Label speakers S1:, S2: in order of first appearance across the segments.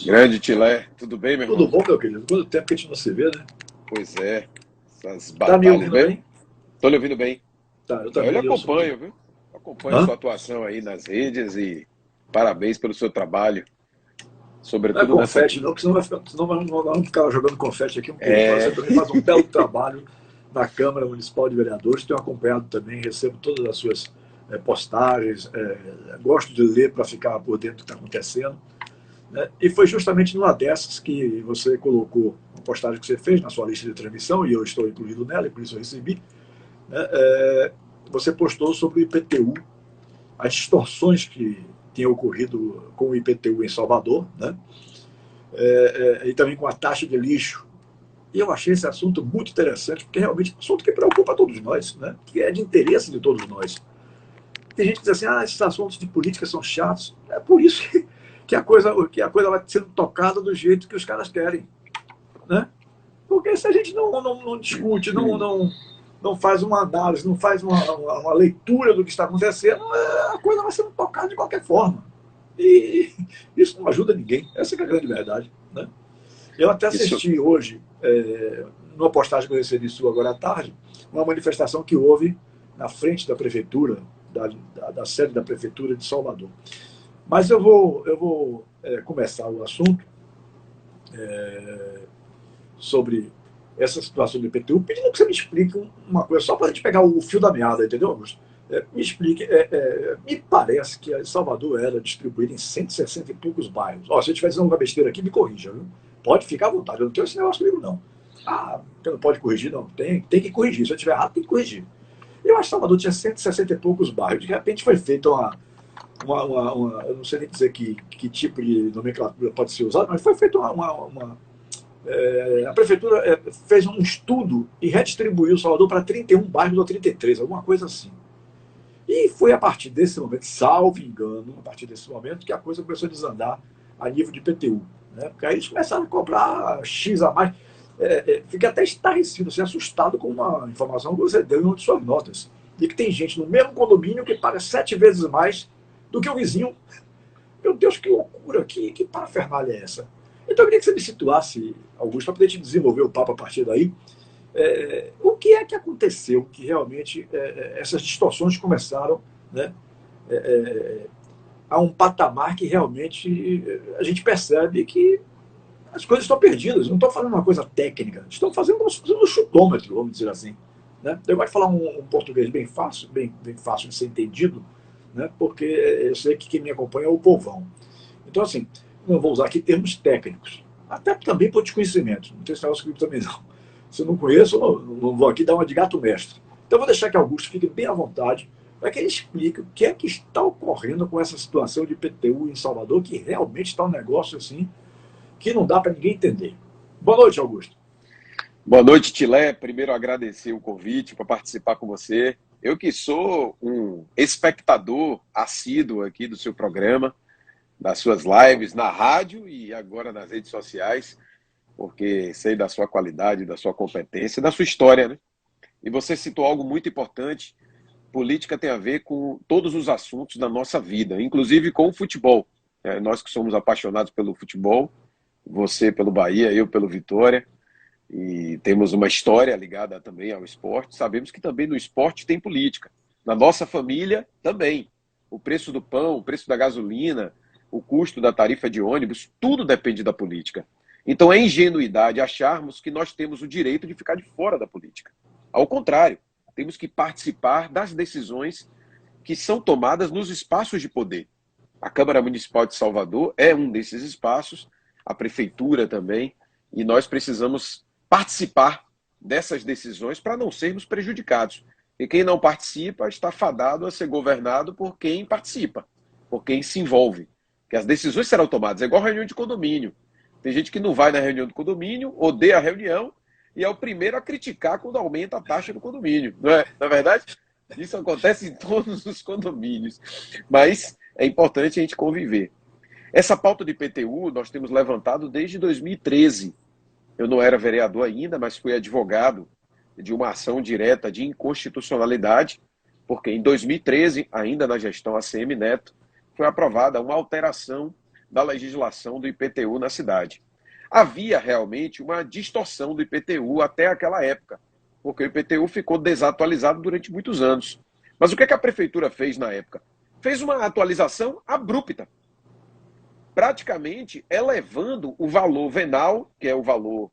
S1: Grande Tilé, tudo bem, meu
S2: Tudo
S1: irmão?
S2: bom, meu querido? Quanto tempo que a gente não se vê, né?
S1: Pois é, essas
S2: Tá me
S1: batalhas
S2: ouvindo
S1: mesmo.
S2: bem?
S1: Tô lhe ouvindo bem.
S2: Tá, eu
S1: Eu lhe
S2: também lhe ouço muito bem.
S1: acompanho, viu? Acompanho
S2: Hã?
S1: sua atuação aí nas redes e parabéns pelo seu trabalho,
S2: Não é
S1: sobretudo nessa.
S2: confete, não, porque senão vamos ficar jogando confete aqui um pouco. Mas você
S1: É,
S2: também faz um belo trabalho na Câmara Municipal de Vereadores. Tenho acompanhado também, recebo todas as suas postagens. Gosto de ler para ficar por dentro do que está acontecendo. Né? E foi justamente numa dessas que você colocou uma postagem que você fez na sua lista de transmissão, e eu estou incluído nela, e por isso eu recebi. Né? Você postou sobre o IPTU, as distorções que tinham ocorrido com o IPTU em Salvador, né? E também com a taxa de lixo. E eu achei esse assunto muito interessante, porque realmente é um assunto que preocupa todos nós, né? Que é de interesse de todos nós. Tem gente que diz assim, esses assuntos de política são chatos. É por isso que a coisa vai sendo tocada do jeito que os caras querem. Né? Porque se a gente não discute, não faz uma análise, não faz uma leitura do que está acontecendo, a coisa vai sendo tocada de qualquer forma. E isso não ajuda ninguém. Essa é a grande verdade. Né? Eu até
S1: isso,
S2: assisti hoje, numa postagem que eu recebi sua agora à tarde, uma manifestação que houve na frente da prefeitura, da sede da prefeitura de Salvador. Mas eu vou começar o assunto sobre essa situação do IPTU, pedindo que você me explique uma coisa, só para a gente pegar o fio da meada, entendeu, Augusto? Me explique. Me parece que Salvador era distribuída em 160 e poucos bairros. Ó, se eu estiver dizendo uma besteira aqui, me corrija, viu? Pode ficar à vontade, eu não tenho esse negócio comigo, não. Você não pode corrigir, não. Tem que corrigir. Se eu estiver errado, tem que corrigir. Eu acho que Salvador tinha 160 e poucos bairros. De repente foi feita eu não sei nem dizer que tipo de nomenclatura pode ser usada, mas foi feita a prefeitura fez um estudo e redistribuiu Salvador para 31 bairros ou 33, alguma coisa assim. E foi a partir desse momento, salvo engano, a partir desse momento, que a coisa começou a desandar a nível de PTU. Né? Porque aí eles começaram a cobrar X a mais. Fiquei até estarrecido, assim, assustado com uma informação que você deu em uma de suas notas. De que tem gente no mesmo condomínio que paga 7 vezes mais do que o vizinho. Meu Deus, que loucura, que parafernália é essa? Então eu queria que você me situasse, Augusto, para poder te desenvolver o papo a partir daí. O que é que aconteceu que realmente essas distorções começaram, né, a um patamar que realmente a gente percebe que as coisas estão perdidas, não estão fazendo uma coisa técnica, estão fazendo um chutômetro, vamos dizer assim. Né? Eu gosto de falar um português bem fácil de ser entendido, né? Porque eu sei que quem me acompanha é o povão. Então, assim, não vou usar aqui termos técnicos, até também por desconhecimento, não tem esse negócio comigo também não. Se eu não conheço, eu não vou aqui dar uma de gato mestre. Então, eu vou deixar que Augusto fique bem à vontade para que ele explique o que é que está ocorrendo com essa situação de IPTU em Salvador, que realmente está um negócio assim que não dá para ninguém entender. Boa noite, Augusto.
S1: boa noite, Tilé. Primeiro agradecer o convite para participar com você. Eu que sou um espectador assíduo aqui do seu programa, das suas lives na rádio e agora nas redes sociais, porque sei da sua qualidade, da sua competência, da sua história, né? E você citou algo muito importante. Política tem a ver com todos os assuntos da nossa vida, inclusive com o futebol. Nós que somos apaixonados pelo futebol, você pelo Bahia, eu pelo Vitória, e temos uma história ligada também ao esporte, sabemos que também no esporte tem política. Na nossa família, também. O preço do pão, o preço da gasolina, o custo da tarifa de ônibus, tudo depende da política. Então é ingenuidade acharmos que nós temos o direito de ficar de fora da política. Ao contrário, temos que participar das decisões que são tomadas nos espaços de poder. A Câmara Municipal de Salvador é um desses espaços, a Prefeitura também, e nós precisamos participar dessas decisões para não sermos prejudicados. E quem não participa está fadado a ser governado por quem participa, por quem se envolve. Que as decisões serão tomadas, é igual reunião de condomínio. Tem gente que não vai na reunião do condomínio, odeia a reunião e é o primeiro a criticar quando aumenta a taxa do condomínio. Não é, na verdade? Isso acontece em todos os condomínios. Mas é importante a gente conviver. Essa pauta de IPTU nós temos levantado desde 2013. Eu não era vereador ainda, mas fui advogado de uma ação direta de inconstitucionalidade, porque em 2013, ainda na gestão ACM Neto, foi aprovada uma alteração da legislação do IPTU na cidade. Havia realmente uma distorção do IPTU até aquela época, porque o IPTU ficou desatualizado durante muitos anos. Mas o que a prefeitura fez na época? Fez uma atualização abrupta, praticamente elevando o valor venal, que é o valor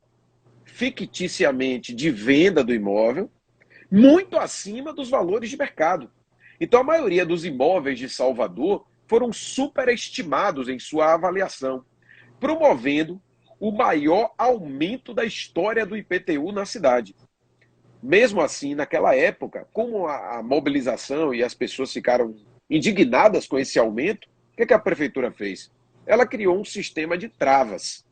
S1: ficticiamente de venda do imóvel, muito acima dos valores de mercado. Então, a maioria dos imóveis de Salvador foram superestimados em sua avaliação, promovendo o maior aumento da história do IPTU na cidade. Mesmo assim, naquela época, como a mobilização e as pessoas ficaram indignadas com esse aumento, o que a prefeitura fez? Ela criou um sistema de travas,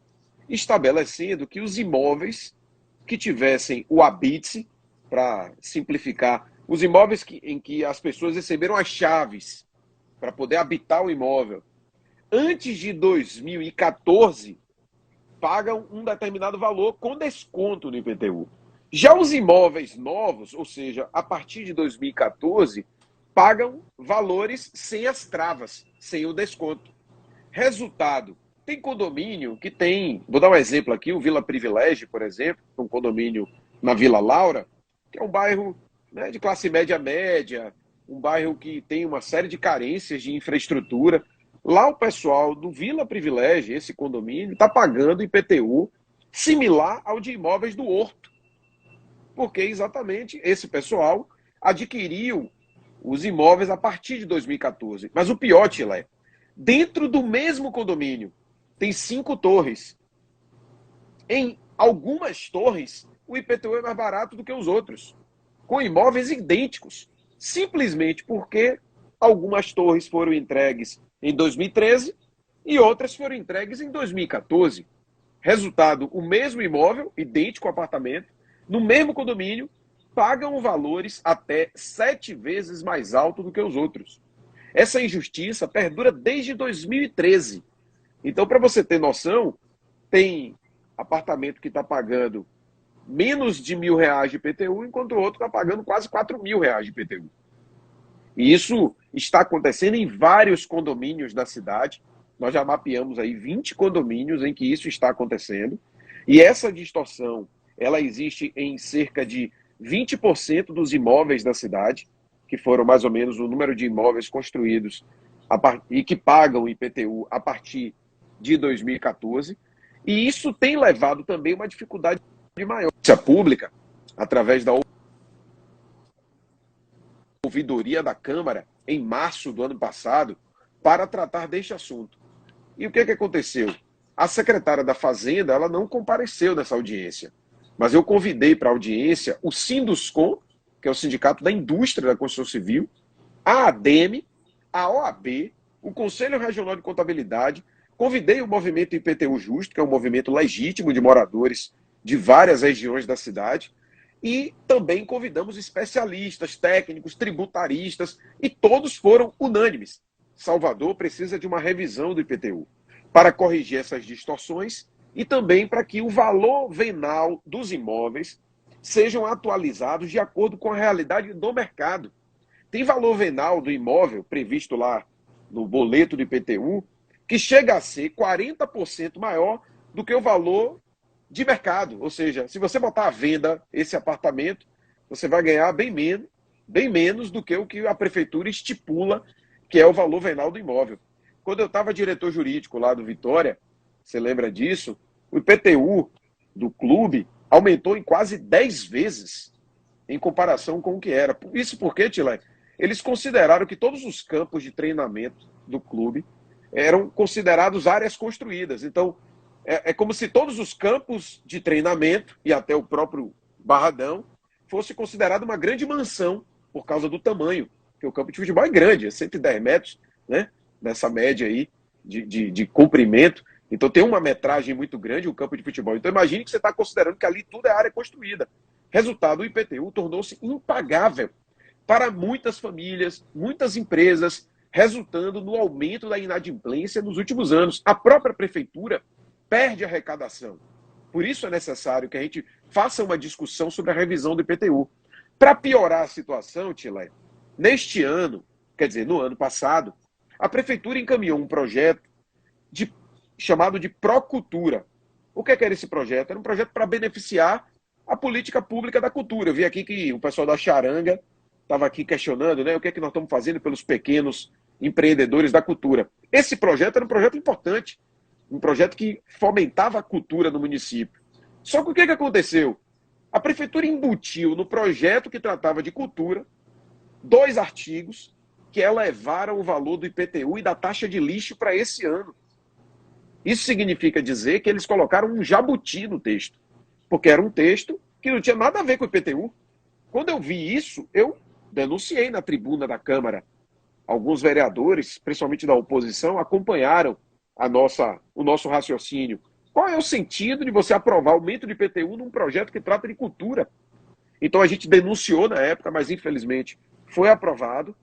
S1: estabelecendo que os imóveis que tivessem o habite, para simplificar, os imóveis em que as pessoas receberam as chaves para poder habitar o imóvel, antes de 2014, pagam um determinado valor com desconto no IPTU. Já os imóveis novos, ou seja, a partir de 2014, pagam valores sem as travas, sem o desconto. Resultado, tem condomínio que tem, vou dar um exemplo aqui, o Vila Privilégio, por exemplo, um condomínio na Vila Laura, que é um bairro, né, de classe média, um bairro que tem uma série de carências de infraestrutura. Lá o pessoal do Vila Privilégio, esse condomínio, está pagando IPTU similar ao de imóveis do Horto, porque exatamente esse pessoal adquiriu os imóveis a partir de 2014. Mas o pior, Tilé, dentro do mesmo condomínio, tem 5 torres. Em algumas torres, o IPTU é mais barato do que os outros, com imóveis idênticos, simplesmente porque algumas torres foram entregues em 2013 e outras foram entregues em 2014. Resultado, o mesmo imóvel, idêntico ao apartamento, no mesmo condomínio, pagam valores até 7 vezes mais altos do que os outros. Essa injustiça perdura desde 2013. Então, para você ter noção, tem apartamento que está pagando menos de R$ 1.000 de IPTU, enquanto o outro está pagando quase R$ 4.000 de IPTU. E isso está acontecendo em vários condomínios da cidade. Nós já mapeamos aí 20 condomínios em que isso está acontecendo. E essa distorção, ela existe em cerca de 20% dos imóveis da cidade, que foram mais ou menos o número de imóveis construídos e que pagam IPTU a partir de 2014. E isso tem levado também uma dificuldade maior. A pública, através da ouvidoria da Câmara, em março do ano passado, para tratar deste assunto. E o que aconteceu? A secretária da Fazenda, ela não compareceu nessa audiência, mas eu convidei para a audiência o Sinduscom, que é o Sindicato da Indústria da Construção Civil, a ADEME, a OAB, o Conselho Regional de Contabilidade, convidei o movimento IPTU Justo, que é um movimento legítimo de moradores de várias regiões da cidade, e também convidamos especialistas, técnicos, tributaristas, e todos foram unânimes. Salvador precisa de uma revisão do IPTU para corrigir essas distorções e também para que o valor venal dos imóveis sejam atualizados de acordo com a realidade do mercado. Tem valor venal do imóvel previsto lá no boleto do IPTU que chega a ser 40% maior do que o valor de mercado. Ou seja, se você botar à venda esse apartamento, você vai ganhar bem menos do que o que a prefeitura estipula que é o valor venal do imóvel. Quando eu estava diretor jurídico lá do Vitória, você lembra disso? O IPTU do clube aumentou em quase 10 vezes em comparação com o que era. Isso porque, Tilé, eles consideraram que todos os campos de treinamento do clube eram considerados áreas construídas. Então, é como se todos os campos de treinamento e até o próprio Barradão fosse considerado uma grande mansão por causa do tamanho, porque o campo de futebol é grande, é 110 metros, né? Nessa média aí de comprimento. Então tem uma metragem muito grande o campo de futebol. Então imagine que você está considerando que ali tudo é área construída. Resultado, o IPTU tornou-se impagável para muitas famílias, muitas empresas, resultando no aumento da inadimplência nos últimos anos. A própria prefeitura perde arrecadação. Por isso é necessário que a gente faça uma discussão sobre a revisão do IPTU. Para piorar a situação, Tilé, neste ano, quer dizer, no ano passado, a prefeitura encaminhou um projeto de chamado de Procultura. O que era esse projeto? Era um projeto para beneficiar a política pública da cultura. Eu vi aqui que o pessoal da Charanga estava aqui questionando, né, o que é que nós estamos fazendo pelos pequenos empreendedores da cultura. Esse projeto era um projeto importante, um projeto que fomentava a cultura no município. Só que o que aconteceu? A prefeitura embutiu no projeto que tratava de cultura 2 artigos que elevaram o valor do IPTU e da taxa de lixo para esse ano. Isso significa dizer que eles colocaram um jabuti no texto, porque era um texto que não tinha nada a ver com o IPTU. Quando eu vi isso, eu denunciei na tribuna da Câmara. Alguns vereadores, principalmente da oposição, acompanharam o nosso raciocínio. Qual é o sentido de você aprovar aumento de IPTU num projeto que trata de cultura? Então a gente denunciou na época, mas infelizmente foi aprovado.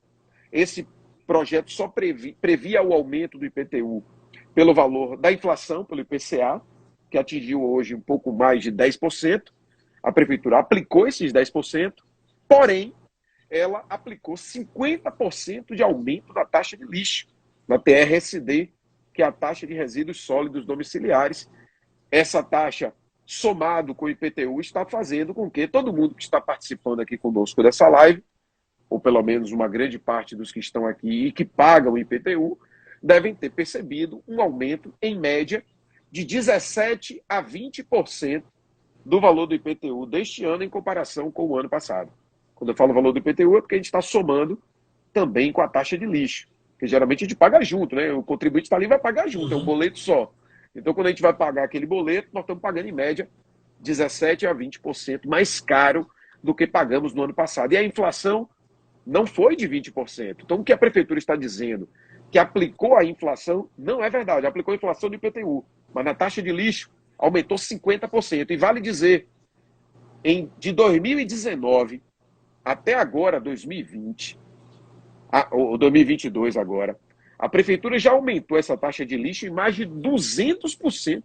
S1: Esse projeto só previa o aumento do IPTU pelo valor da inflação, pelo IPCA, que atingiu hoje um pouco mais de 10%. A prefeitura aplicou esses 10%, porém, ela aplicou 50% de aumento da taxa de lixo, na TRSD, que é a taxa de resíduos sólidos domiciliares. Essa taxa, somado com o IPTU, está fazendo com que todo mundo que está participando aqui conosco dessa live, ou pelo menos uma grande parte dos que estão aqui e que pagam o IPTU, devem ter percebido um aumento, em média, de 17% a 20% do valor do IPTU deste ano em comparação com o ano passado. Quando eu falo valor do IPTU é porque a gente está somando também com a taxa de lixo, que geralmente a gente paga junto, né? O contribuinte está ali e vai pagar junto, é um boleto só. Então, quando a gente vai pagar aquele boleto, nós estamos pagando, em média, 17% a 20% mais caro do que pagamos no ano passado. E a inflação não foi de 20%. Então, o que a prefeitura está dizendo que aplicou a inflação não é verdade. Aplicou a inflação do IPTU, mas na taxa de lixo aumentou 50%. E vale dizer, de 2019 até agora, 2020, ou 2022 agora, a prefeitura já aumentou essa taxa de lixo em mais de 200%.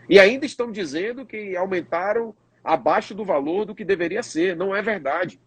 S1: E ainda estão dizendo que aumentaram abaixo do valor do que deveria ser. Não é verdade.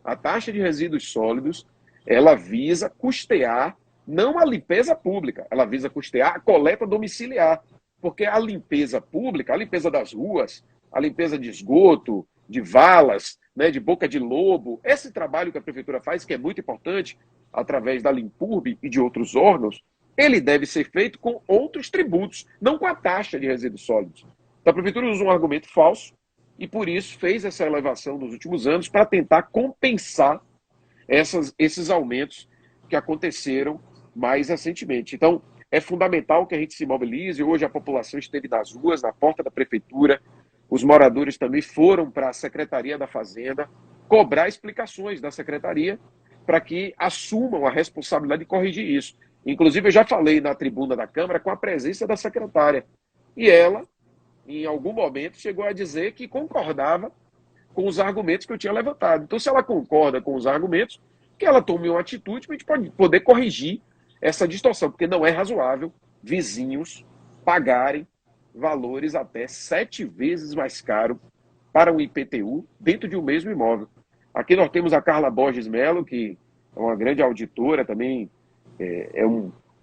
S1: A taxa de resíduos sólidos, ela visa custear não a limpeza pública, ela visa custear a coleta domiciliar. Porque a limpeza pública, a limpeza das ruas, a limpeza de esgoto, de valas, né, de boca de lobo, esse trabalho que a prefeitura faz, que é muito importante, através da Limpurb e de outros órgãos, ele deve ser feito com outros tributos, não com a taxa de resíduos sólidos. Então, a prefeitura usa um argumento falso e, por isso, fez essa elevação nos últimos anos para tentar compensar esses aumentos que aconteceram mais recentemente. Então, é fundamental que a gente se mobilize. Hoje a população esteve nas ruas, na porta da prefeitura. Os moradores também foram para a Secretaria da Fazenda cobrar explicações da Secretaria para que assumam a responsabilidade de corrigir isso. Inclusive, eu já falei na tribuna da Câmara com a presença da secretária. E ela, em algum momento, chegou a dizer que concordava com os argumentos que eu tinha levantado. Então, se ela concorda com os argumentos, que ela tome uma atitude para a gente poder corrigir essa distorção, porque não é razoável vizinhos pagarem valores até 7 vezes mais caro para um IPTU dentro de um mesmo imóvel. Aqui nós temos a Carla Borges Melo, que é uma grande auditora, também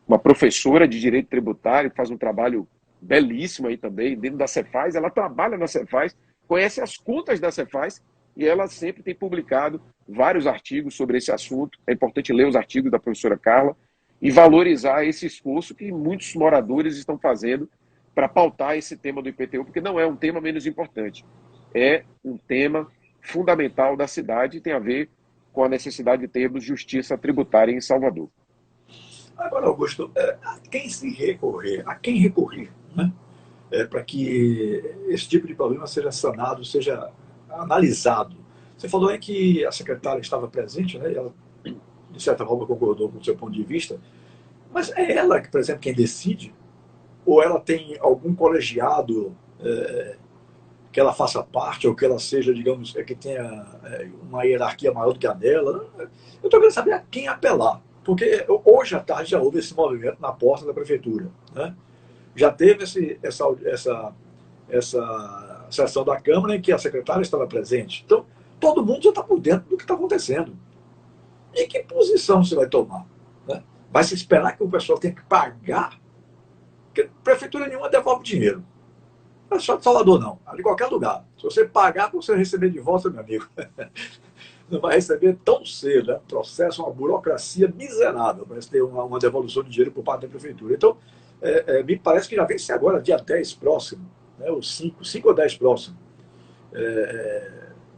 S1: uma professora de direito tributário, que faz um trabalho belíssimo aí também, dentro da Cefaz. Ela trabalha na Cefaz, conhece as contas da Cefaz e ela sempre tem publicado vários artigos sobre esse assunto. É importante ler os artigos da professora Carla e valorizar esse esforço que muitos moradores estão fazendo para pautar esse tema do IPTU, porque não é um tema menos importante. É um tema fundamental da cidade e tem a ver com a necessidade de termos justiça tributária em Salvador.
S2: Agora, Augusto, a quem recorrer, né? Para que esse tipo de problema seja sanado, seja analisado. Você falou aí que a secretária estava presente, né? Ela, de certa forma, concordou com o seu ponto de vista, mas é ela, por exemplo, quem decide? Ou ela tem algum colegiado que ela faça parte, ou que ela seja, digamos, que tenha uma hierarquia maior do que a dela? Eu estou querendo saber a quem apelar, porque hoje à tarde já houve esse movimento na porta da prefeitura, né? Já teve essa sessão da Câmara em que a secretária estava presente. Então, todo mundo já está por dentro do que está acontecendo. E que posição você vai tomar? Né? Vai se esperar que o pessoal tenha que pagar Porque prefeitura nenhuma devolve dinheiro. Não é só de Salvador, não. De qualquer lugar. Se você pagar, você receber de volta, meu amigo. Não vai receber tão cedo. É um processo, uma burocracia miserável para ter uma devolução de dinheiro por parte da prefeitura. Então, me parece que já vence agora, dia 10 próximo, né, ou 5 ou 10 próximo,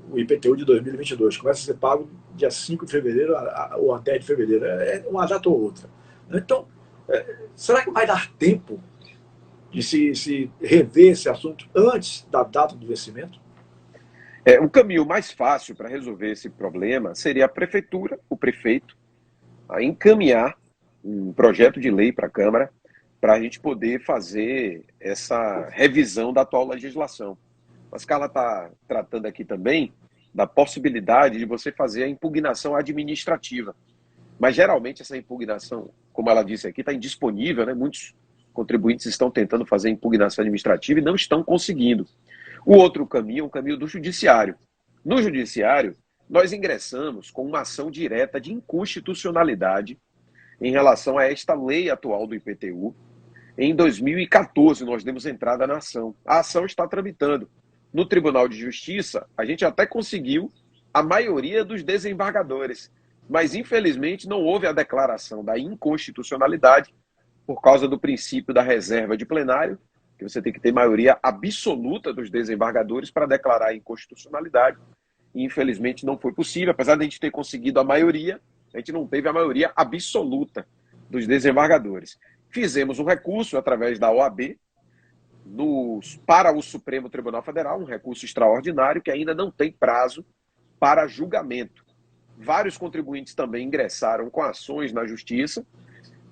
S2: o IPTU de 2022. Começa a ser pago dia 5 de fevereiro ou a 10 de fevereiro. É uma data ou outra. Então, será que vai dar tempo de se rever esse assunto antes da data do vencimento?
S1: O caminho mais fácil para resolver esse problema seria a prefeitura, o prefeito, a encaminhar um projeto de lei para a Câmara para a gente poder fazer essa revisão da atual legislação. Mas Carla está tratando aqui também da possibilidade de você fazer a impugnação administrativa. Mas geralmente essa impugnação, como ela disse aqui, está indisponível, né? Muitos contribuintes estão tentando fazer impugnação administrativa e não estão conseguindo. O outro caminho é o caminho do judiciário. No judiciário, nós ingressamos com uma ação direta de inconstitucionalidade em relação a esta lei atual do IPTU. Em 2014, nós demos entrada na ação. A ação está tramitando. No Tribunal de Justiça, a gente até conseguiu a maioria dos desembargadores, mas infelizmente não houve a declaração da inconstitucionalidade por causa do princípio da reserva de plenário, que você tem que ter maioria absoluta dos desembargadores para declarar a inconstitucionalidade. E, infelizmente, não foi possível. Apesar de a gente ter conseguido a maioria, a gente não teve a maioria absoluta dos desembargadores. Fizemos um recurso através da OAB para o Supremo Tribunal Federal, um recurso extraordinário que ainda não tem prazo para julgamento. Vários contribuintes também ingressaram com ações na Justiça.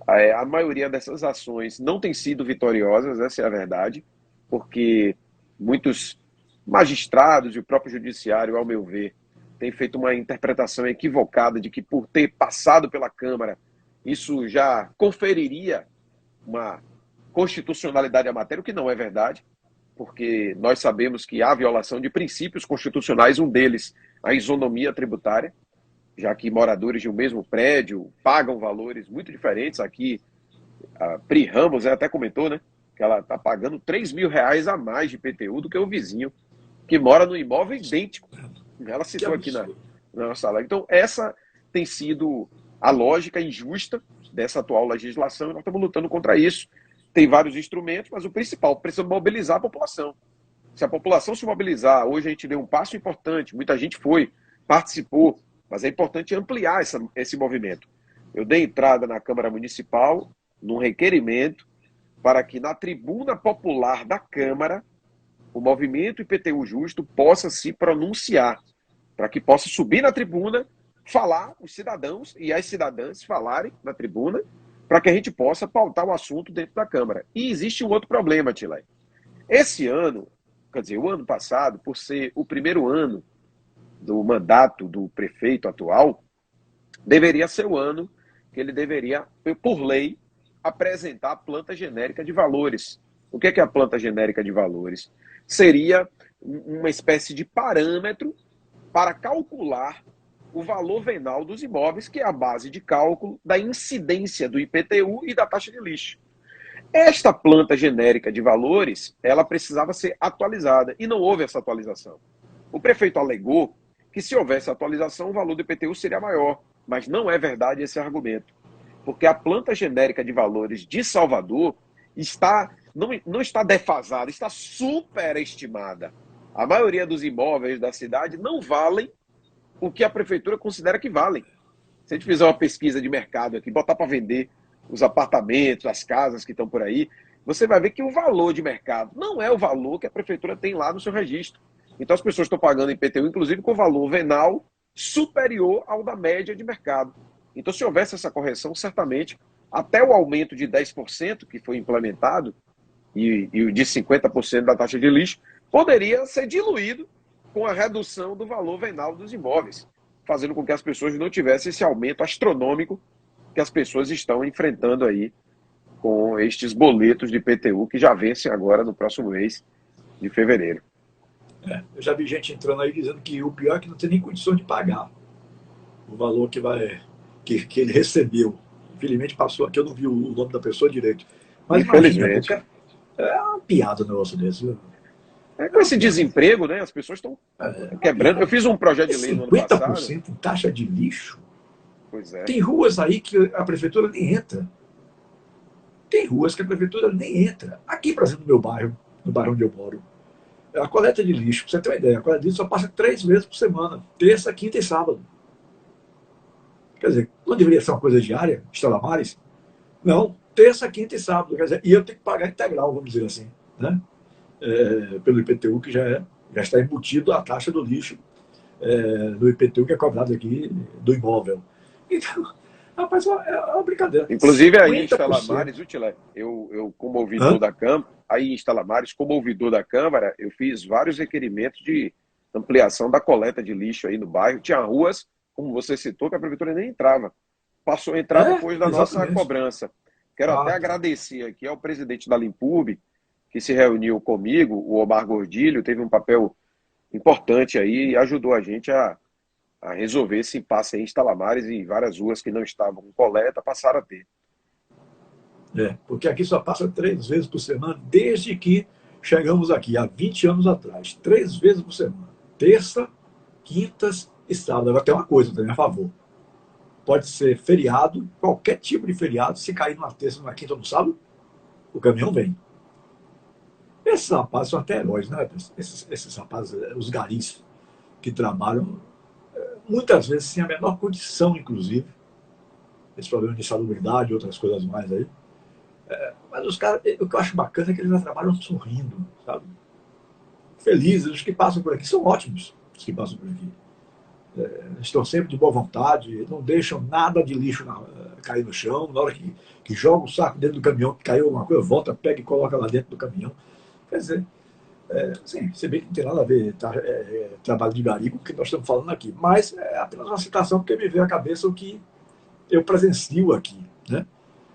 S1: A maioria dessas ações não tem sido vitoriosas, essa é a verdade, porque muitos magistrados e o próprio judiciário, ao meu ver, têm feito uma interpretação equivocada de que por ter passado pela Câmara, isso já conferiria uma constitucionalidade à matéria, o que não é verdade, porque nós sabemos que há violação de princípios constitucionais, um deles, a isonomia tributária, já que moradores de um mesmo prédio pagam valores muito diferentes. Aqui, a Pri Ramos até comentou, né, que ela está pagando R$3.000 a mais de IPTU do que o vizinho, que mora no imóvel idêntico. Ela citou aqui na nossa live. Então, essa tem sido a lógica injusta dessa atual legislação, e nós estamos lutando contra isso. Tem vários instrumentos, mas o principal, precisa mobilizar a população. Se a população se mobilizar, hoje a gente deu um passo importante, muita gente participou, mas é importante ampliar esse movimento. Eu dei entrada na Câmara Municipal num requerimento para que na tribuna popular da Câmara o movimento IPTU Justo possa se pronunciar, para que possa subir na tribuna, falar, os cidadãos e as cidadãs falarem na tribuna, para que a gente possa pautar o assunto dentro da Câmara. E existe um outro problema, Tilé. Esse ano, quer dizer, o ano passado, por ser o primeiro ano do mandato do prefeito atual, deveria ser o ano que ele deveria, por lei, apresentar a planta genérica de valores. O que é a planta genérica de valores? Seria uma espécie de parâmetro para calcular o valor venal dos imóveis, que é a base de cálculo da incidência do IPTU e da taxa de lixo. Esta planta genérica de valores, ela precisava ser atualizada, e não houve essa atualização. O prefeito alegou que se houvesse atualização, o valor do IPTU seria maior, mas não é verdade esse argumento, porque a planta genérica de valores de Salvador não está defasada, está superestimada. A maioria dos imóveis da cidade não valem o que a prefeitura considera que valem. Se a gente fizer uma pesquisa de mercado aqui, botar para vender os apartamentos, as casas que estão por aí, você vai ver que o valor de mercado não é o valor que a prefeitura tem lá no seu registro. Então as pessoas estão pagando IPTU, inclusive, com valor venal superior ao da média de mercado. Então, se houvesse essa correção, certamente, até o aumento de 10% que foi implementado, e o de 50% da taxa de lixo, poderia ser diluído com a redução do valor venal dos imóveis, fazendo com que as pessoas não tivessem esse aumento astronômico que as pessoas estão enfrentando aí com estes boletos de IPTU que já vencem agora no próximo mês de fevereiro.
S2: Eu já vi gente entrando aí dizendo que o pior é que não tem nem condição de pagar o valor que ele recebeu. Infelizmente passou aqui, eu não vi o nome da pessoa direito. Mas imagina,
S1: Infelizmente.
S2: é uma piada um negócio desse. Viu?
S1: Com
S2: É uma
S1: esse
S2: piada.
S1: desemprego, né? As pessoas estão
S2: É uma
S1: quebrando. Eu
S2: piada.
S1: fiz um projeto
S2: É
S1: de lei no ano passado.
S2: 50% em taxa de lixo.
S1: Pois é.
S2: Tem ruas aí que a prefeitura nem entra. Tem ruas que a prefeitura nem entra. Aqui, por exemplo, no meu bairro, no bairro onde eu moro, a coleta de lixo, pra você ter uma ideia, a coleta de lixo só passa 3 vezes por semana. Terça, quinta e sábado. Quer dizer, não deveria ser uma coisa diária, Estelamares? Não, terça, quinta e sábado. Quer dizer, e eu tenho que pagar integral, vamos dizer assim, né? Pelo IPTU, que já está embutido a taxa do lixo no IPTU, que é cobrado aqui do imóvel. Então, rapaz, é uma brincadeira.
S1: Inclusive aí em
S2: 50%.
S1: Instalamares, Utilé, eu como ouvidor
S2: Hã?
S1: da Câmara, aí em Instalamares, como ouvidor da Câmara, eu fiz vários requerimentos de ampliação da coleta de lixo aí no bairro. Tinha ruas, como você citou, que a prefeitura nem entrava. Passou a entrar depois da nossa
S2: Exatamente.
S1: cobrança. Quero até
S2: Ah, tá.
S1: agradecer aqui ao presidente da Limpurb, que se reuniu comigo, o Omar Gordilho, teve um papel importante aí e ajudou a gente a resolver esse impasse aí em Instalamares e várias ruas que não estavam com coleta passaram a ter.
S2: Porque aqui só passa 3 vezes por semana, desde que chegamos aqui, há 20 anos atrás. 3 vezes por semana. Terça, quintas e sábado. Agora tem uma coisa também a favor. Pode ser feriado, qualquer tipo de feriado, se cair numa terça, numa quinta ou no sábado, o caminhão vem. Esses rapazes são até heróis, né? Esses rapazes, os garis que trabalham, muitas vezes sem a menor condição, inclusive, esse problema de salubridade e outras coisas mais aí. Mas os caras, o que eu acho bacana é que eles já trabalham sorrindo, sabe? Felizes. Os que passam por aqui são ótimos, os que passam por aqui. Estão sempre de boa vontade, não deixam nada de lixo cair no chão. Na hora que joga o saco dentro do caminhão, que caiu alguma coisa, volta, pega e coloca lá dentro do caminhão. Quer dizer, sim, você vê que não tem nada a ver trabalho de gari com o que nós estamos falando aqui. Mas é apenas uma citação porque me veio à cabeça o que eu presencio aqui. Né?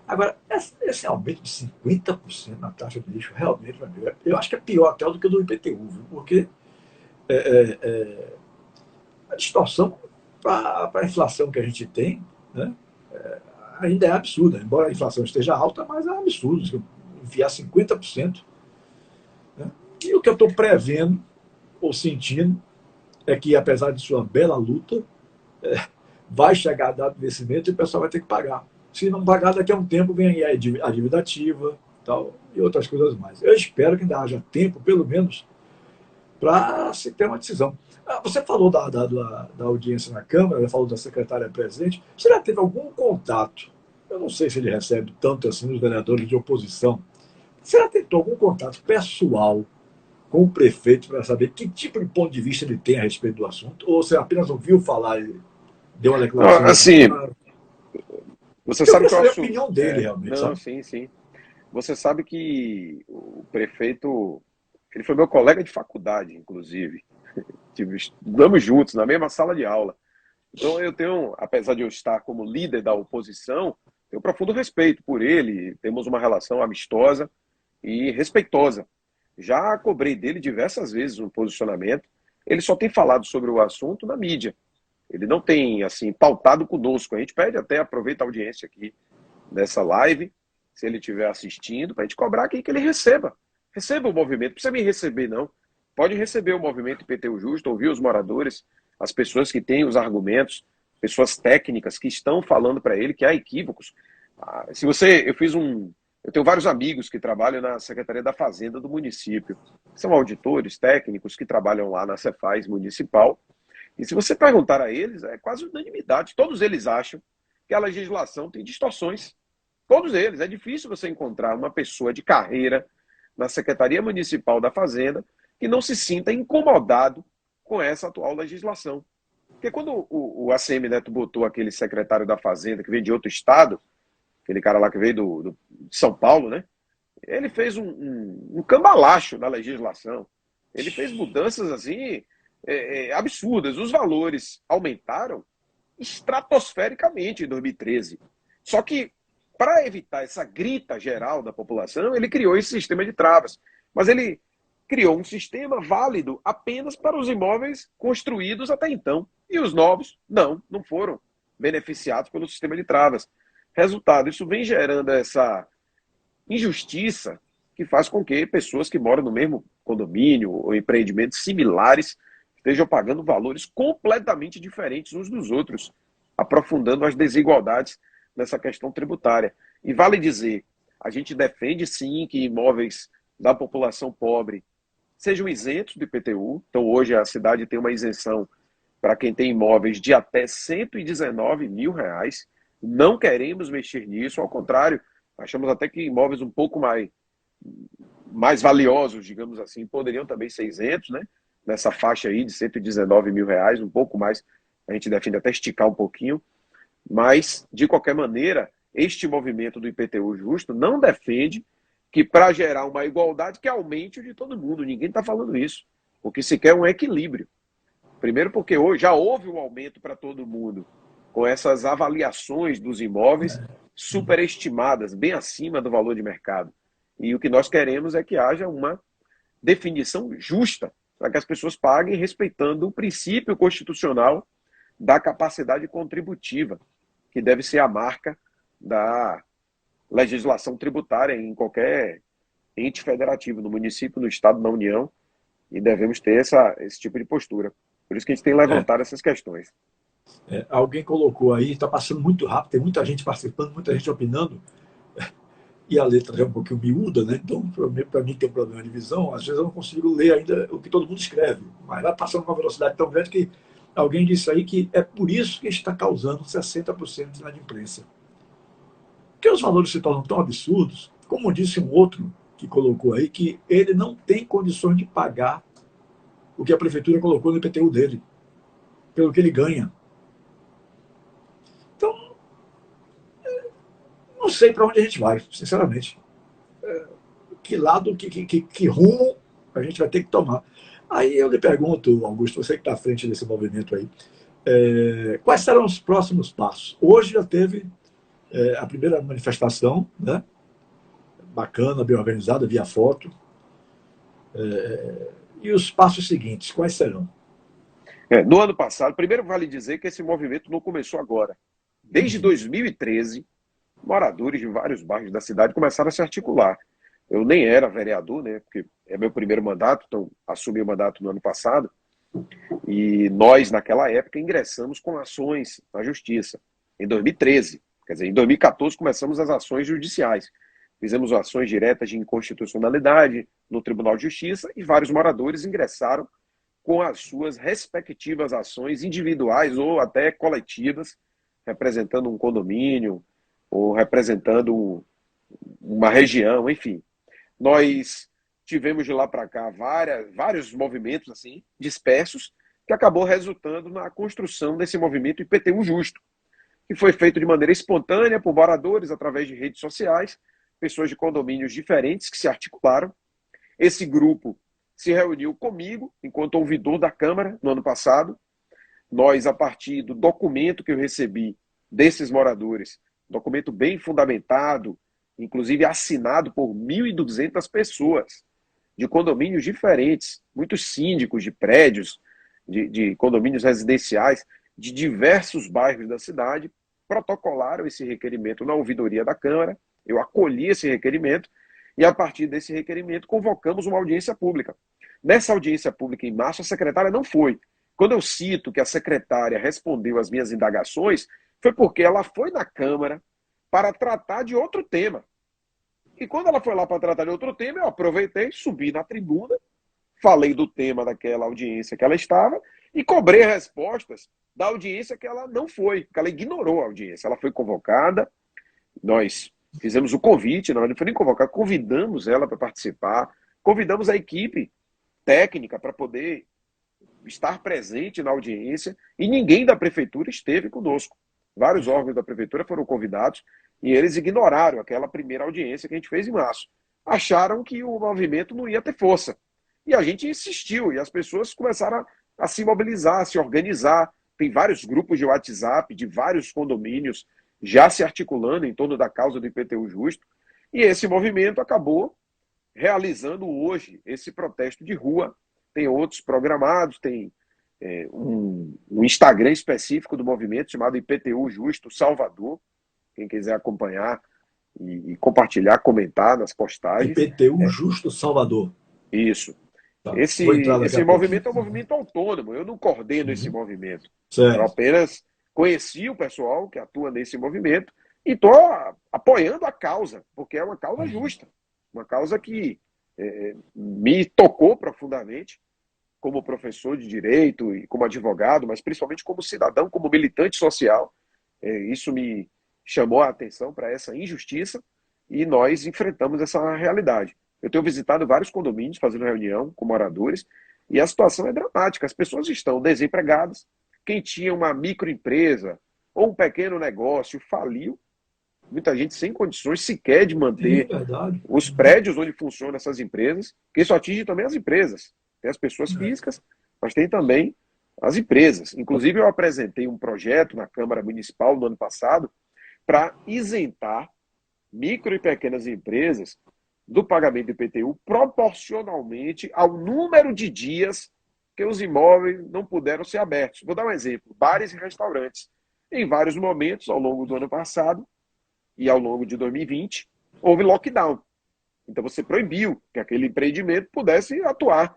S2: Agora, esse aumento de 50% na taxa de lixo, realmente, eu acho que é pior até do que o do IPTU, viu? Porque é, é, é, a distorção para a inflação que a gente tem, né, ainda é absurda. Embora a inflação esteja alta, mas é um absurdo. Enfiar 50%. Né? E o que eu estou prevendo ou sentindo é que, apesar de sua bela luta, vai chegar a data de vencimento e o pessoal vai ter que pagar. Se não pagar, daqui a um tempo vem aí a dívida ativa tal, e outras coisas mais. Eu espero que ainda haja tempo, pelo menos, para se ter uma decisão. Você falou da audiência na Câmara, falou da secretária presente. Você já teve algum contato? Eu não sei se ele recebe tanto assim os vereadores de oposição. Você já tentou algum contato pessoal com o prefeito para saber que tipo de ponto de vista ele tem a respeito do assunto? Ou você apenas ouviu falar e deu uma
S1: Não,
S2: declaração de
S1: assim,
S2: ah,
S1: você
S2: eu
S1: sabe
S2: queria
S1: que eu
S2: saber a
S1: acho.
S2: opinião dele, realmente,
S1: Não,
S2: sabe?
S1: sim, sim. Você sabe que o prefeito, ele foi meu colega de faculdade, inclusive. Estudamos juntos na mesma sala de aula. Então eu tenho, apesar de eu estar como líder da oposição, tenho profundo respeito por ele, temos uma relação amistosa e respeitosa. Já cobrei dele diversas vezes um posicionamento. Ele só tem falado sobre o assunto na mídia. Ele não tem, assim, pautado conosco. A gente pede até, aproveita a audiência aqui dessa live, se ele estiver assistindo, para a gente cobrar aqui que ele receba. Receba o movimento. Não precisa me receber, não. Pode receber o movimento IPTU Justo, ouvir os moradores, as pessoas que têm os argumentos, pessoas técnicas que estão falando para ele que há equívocos. Se você, eu tenho vários amigos que trabalham na Secretaria da Fazenda do município. São auditores técnicos que trabalham lá na Cefaz municipal. E se você perguntar a eles, é quase unanimidade. Todos eles acham que a legislação tem distorções. Todos eles. É difícil você encontrar uma pessoa de carreira na Secretaria Municipal da Fazenda que não se sinta incomodado com essa atual legislação. Porque quando o ACM Neto botou aquele secretário da Fazenda que veio de outro estado, aquele cara lá que veio de São Paulo, né? Ele fez um cambalacho na legislação. Ele fez mudanças assim absurdas. Os valores aumentaram estratosfericamente em 2013. Só que, para evitar essa grita geral da população, ele criou esse sistema de travas. Mas ele criou um sistema válido apenas para os imóveis construídos até então. E os novos, não foram beneficiados pelo sistema de travas. Resultado, isso vem gerando injustiça que faz com que pessoas que moram no mesmo condomínio ou empreendimentos similares estejam pagando valores completamente diferentes uns dos outros, aprofundando as desigualdades nessa questão tributária. E vale dizer, a gente defende sim que imóveis da população pobre sejam isentos do IPTU. Então hoje a cidade tem uma isenção para quem tem imóveis de até R$119 mil. Não queremos mexer nisso, ao contrário, achamos até que imóveis um pouco mais valiosos, digamos assim, poderiam também ser isentos, né? Nessa faixa aí de R$119 mil, um pouco mais, a gente defende até esticar um pouquinho, mas, de qualquer maneira, este movimento do IPTU justo não defende que, para gerar uma igualdade, que aumente o de todo mundo. Ninguém está falando isso. O que se quer é um equilíbrio. Primeiro porque hoje já houve um aumento para todo mundo, com essas avaliações dos imóveis superestimadas, bem acima do valor de mercado. E o que nós queremos é que haja uma definição justa, para que as pessoas paguem respeitando o princípio constitucional da capacidade contributiva, que deve ser a marca da legislação tributária em qualquer ente federativo, no município, no estado, na União, e devemos ter esse tipo de postura. Por isso que a gente tem levantado essas questões.
S2: Alguém colocou aí, está passando muito rápido, tem muita gente participando, muita gente opinando, e a letra é um pouquinho miúda, né? Então, para mim, tem um problema de visão, às vezes eu não consigo ler ainda o que todo mundo escreve, mas vai passando com uma velocidade tão grande que alguém disse aí que é por isso que está causando 60% de inadimplência. Porque os valores se tornam tão absurdos, como disse um outro que colocou aí, que ele não tem condições de pagar o que a prefeitura colocou no IPTU dele, pelo que ele ganha. Então, não sei para onde a gente vai, sinceramente. Que lado, que rumo a gente vai ter que tomar. Aí eu lhe pergunto, Augusto, você que está à frente desse movimento aí, quais serão os próximos passos? Hoje já teve a primeira manifestação, né? Bacana, bem organizada, via foto. E os passos seguintes, quais serão?
S1: No ano passado, primeiro vale dizer que esse movimento não começou agora. Desde 2013, moradores de vários bairros da cidade começaram a se articular. Eu nem era vereador, né, porque é meu primeiro mandato, então assumi o mandato no ano passado, e nós, naquela época, ingressamos com ações na justiça, em 2013. Quer dizer, em 2014 começamos as ações judiciais. Fizemos ações diretas de inconstitucionalidade no Tribunal de Justiça e vários moradores ingressaram com as suas respectivas ações individuais ou até coletivas, representando um condomínio ou representando uma região, enfim. Nós tivemos de lá para cá vários movimentos assim dispersos, que acabou resultando na construção desse movimento IPTU Justo, que foi feito de maneira espontânea por moradores através de redes sociais, pessoas de condomínios diferentes que se articularam. Esse grupo se reuniu comigo, enquanto ouvidor da Câmara, no ano passado. Nós, a partir do documento que eu recebi desses moradores, documento bem fundamentado, inclusive assinado por 1.200 pessoas, de condomínios diferentes, muitos síndicos de prédios, de condomínios residenciais, de diversos bairros da cidade, protocolaram esse requerimento na ouvidoria da Câmara. Eu acolhi esse requerimento e, a partir desse requerimento, convocamos uma audiência pública. Nessa audiência pública, em março, a secretária não foi. Quando eu cito que a secretária respondeu às minhas indagações, foi porque ela foi na Câmara para tratar de outro tema. E quando ela foi lá para tratar de outro tema, eu aproveitei, subi na tribuna, falei do tema daquela audiência que ela estava e cobrei respostas da audiência que ela não foi, porque ela ignorou a audiência. Ela foi convocada, nós fizemos o convite, não foi nem convocar, convidamos ela para participar, convidamos a equipe técnica para poder estar presente na audiência e ninguém da prefeitura esteve conosco. Vários órgãos da prefeitura foram convidados e eles ignoraram aquela primeira audiência que a gente fez em março. Acharam que o movimento não ia ter força. E a gente insistiu e as pessoas começaram a se mobilizar, a se organizar. Tem vários grupos de WhatsApp de vários condomínios já se articulando em torno da causa do IPTU Justo. E esse movimento acabou realizando hoje esse protesto de rua. Tem outros programados, tem um Instagram específico do movimento chamado IPTU Justo Salvador. Quem quiser acompanhar, e compartilhar, comentar nas postagens.
S2: IPTU Justo Salvador.
S1: Isso.
S2: Tá. Vou entrar daqui
S1: Esse
S2: a pouquinho.
S1: movimento é um movimento autônomo, eu não coordeno esse
S2: Uhum.
S1: movimento. Eu
S2: Certo.
S1: apenas conheci o pessoal que atua nesse movimento e estou apoiando a causa, porque é uma causa
S2: Uhum.
S1: justa, uma causa que me tocou profundamente como professor de direito e como advogado, mas principalmente como cidadão, como militante social. Isso me chamou a atenção para essa injustiça e nós enfrentamos essa realidade. Eu tenho visitado vários condomínios fazendo reunião com moradores e a situação é dramática. As pessoas estão desempregadas. Quem tinha uma microempresa ou um pequeno negócio faliu. Muita gente sem condições sequer de
S2: Sim,
S1: manter
S2: verdade.
S1: os prédios onde funcionam essas empresas, que isso atinge também as empresas. Tem as pessoas
S2: É.
S1: físicas, mas tem também as empresas. Inclusive, eu apresentei um projeto na Câmara Municipal no ano passado para isentar micro e pequenas empresas do pagamento do IPTU proporcionalmente ao número de dias que os imóveis não puderam ser abertos. Vou dar um exemplo: bares e restaurantes. Em vários momentos, ao longo do ano passado e ao longo de 2020, houve lockdown. Então você proibiu que aquele empreendimento pudesse atuar.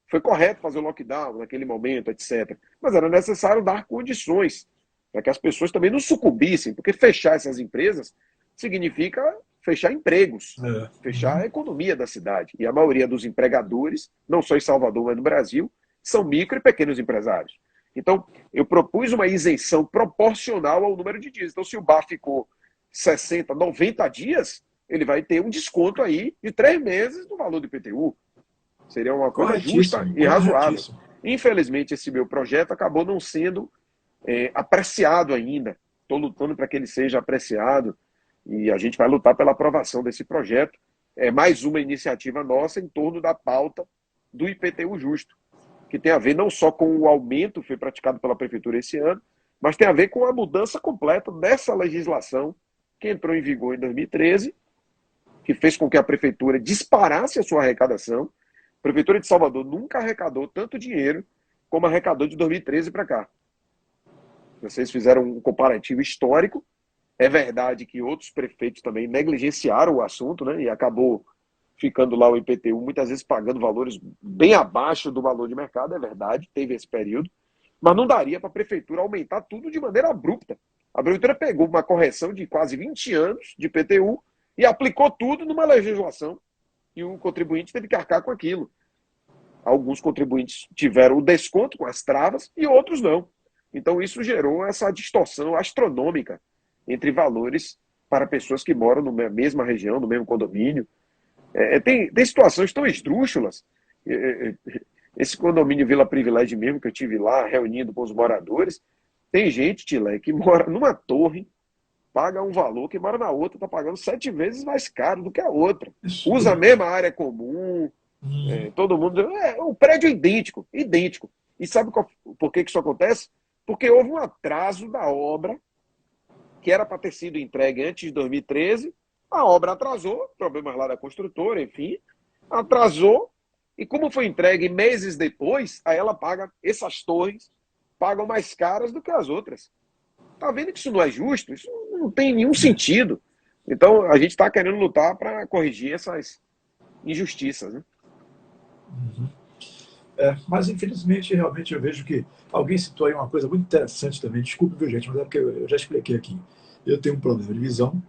S1: Foi correto fazer o lockdown naquele momento, etc. Mas era necessário dar condições para que as pessoas também não sucumbissem, porque fechar essas empresas significa fechar empregos,
S2: É.
S1: fechar a economia da cidade. E a maioria dos empregadores, não só em Salvador, mas no Brasil, são micro e pequenos empresários. Então, eu propus uma isenção proporcional ao número de dias. Então, se o bar ficou 60, 90 dias, ele vai ter um desconto aí de 3 meses do valor do IPTU. Seria uma coisa justa
S2: Corretíssimo,
S1: e razoável.
S2: corretíssimo.
S1: Infelizmente, esse meu projeto acabou não sendo apreciado ainda. Estou lutando para que ele seja apreciado e a gente vai lutar pela aprovação desse projeto. É mais uma iniciativa nossa em torno da pauta do IPTU justo, que tem a ver não só com o aumento que foi praticado pela Prefeitura esse ano, mas tem a ver com a mudança completa dessa legislação que entrou em vigor em 2013, que fez com que a Prefeitura disparasse a sua arrecadação. A Prefeitura de Salvador nunca arrecadou tanto dinheiro como arrecadou de 2013 para cá. Vocês fizeram um comparativo histórico. É verdade que outros prefeitos também negligenciaram o assunto, né? E acabou ficando lá o IPTU, muitas vezes pagando valores bem abaixo do valor de mercado, é verdade, teve esse período. Mas não daria para a prefeitura aumentar tudo de maneira abrupta. A prefeitura pegou uma correção de quase 20 anos de IPTU e aplicou tudo numa legislação e o contribuinte teve que arcar com aquilo. Alguns contribuintes tiveram o desconto com as travas e outros não. Então isso gerou essa distorção astronômica entre valores para pessoas que moram na mesma região, no mesmo condomínio. Tem situações tão esdrúxulas. Esse condomínio Vila Privilégio mesmo, que eu tive lá reunindo com os moradores, tem gente, Tilé, que mora numa torre, paga um valor, que mora na outra está pagando 7 vezes mais caro do que a outra. Usa a mesma área comum, todo mundo. O prédio é idêntico, idêntico. E sabe por que isso acontece? Porque houve um atraso da obra, que era para ter sido entregue antes de 2013. A obra atrasou, problemas lá da construtora, enfim, atrasou. E como foi entregue meses depois, aí ela paga, essas torres pagam mais caras do que as outras. Tá vendo que isso não é justo? Isso não tem nenhum sentido. Então, a gente está querendo lutar para corrigir essas injustiças, né?
S2: Mas, infelizmente, realmente eu vejo que alguém citou aí uma coisa muito interessante também. Desculpe, viu, gente, mas é porque eu já expliquei aqui. Eu tenho um problema de visão,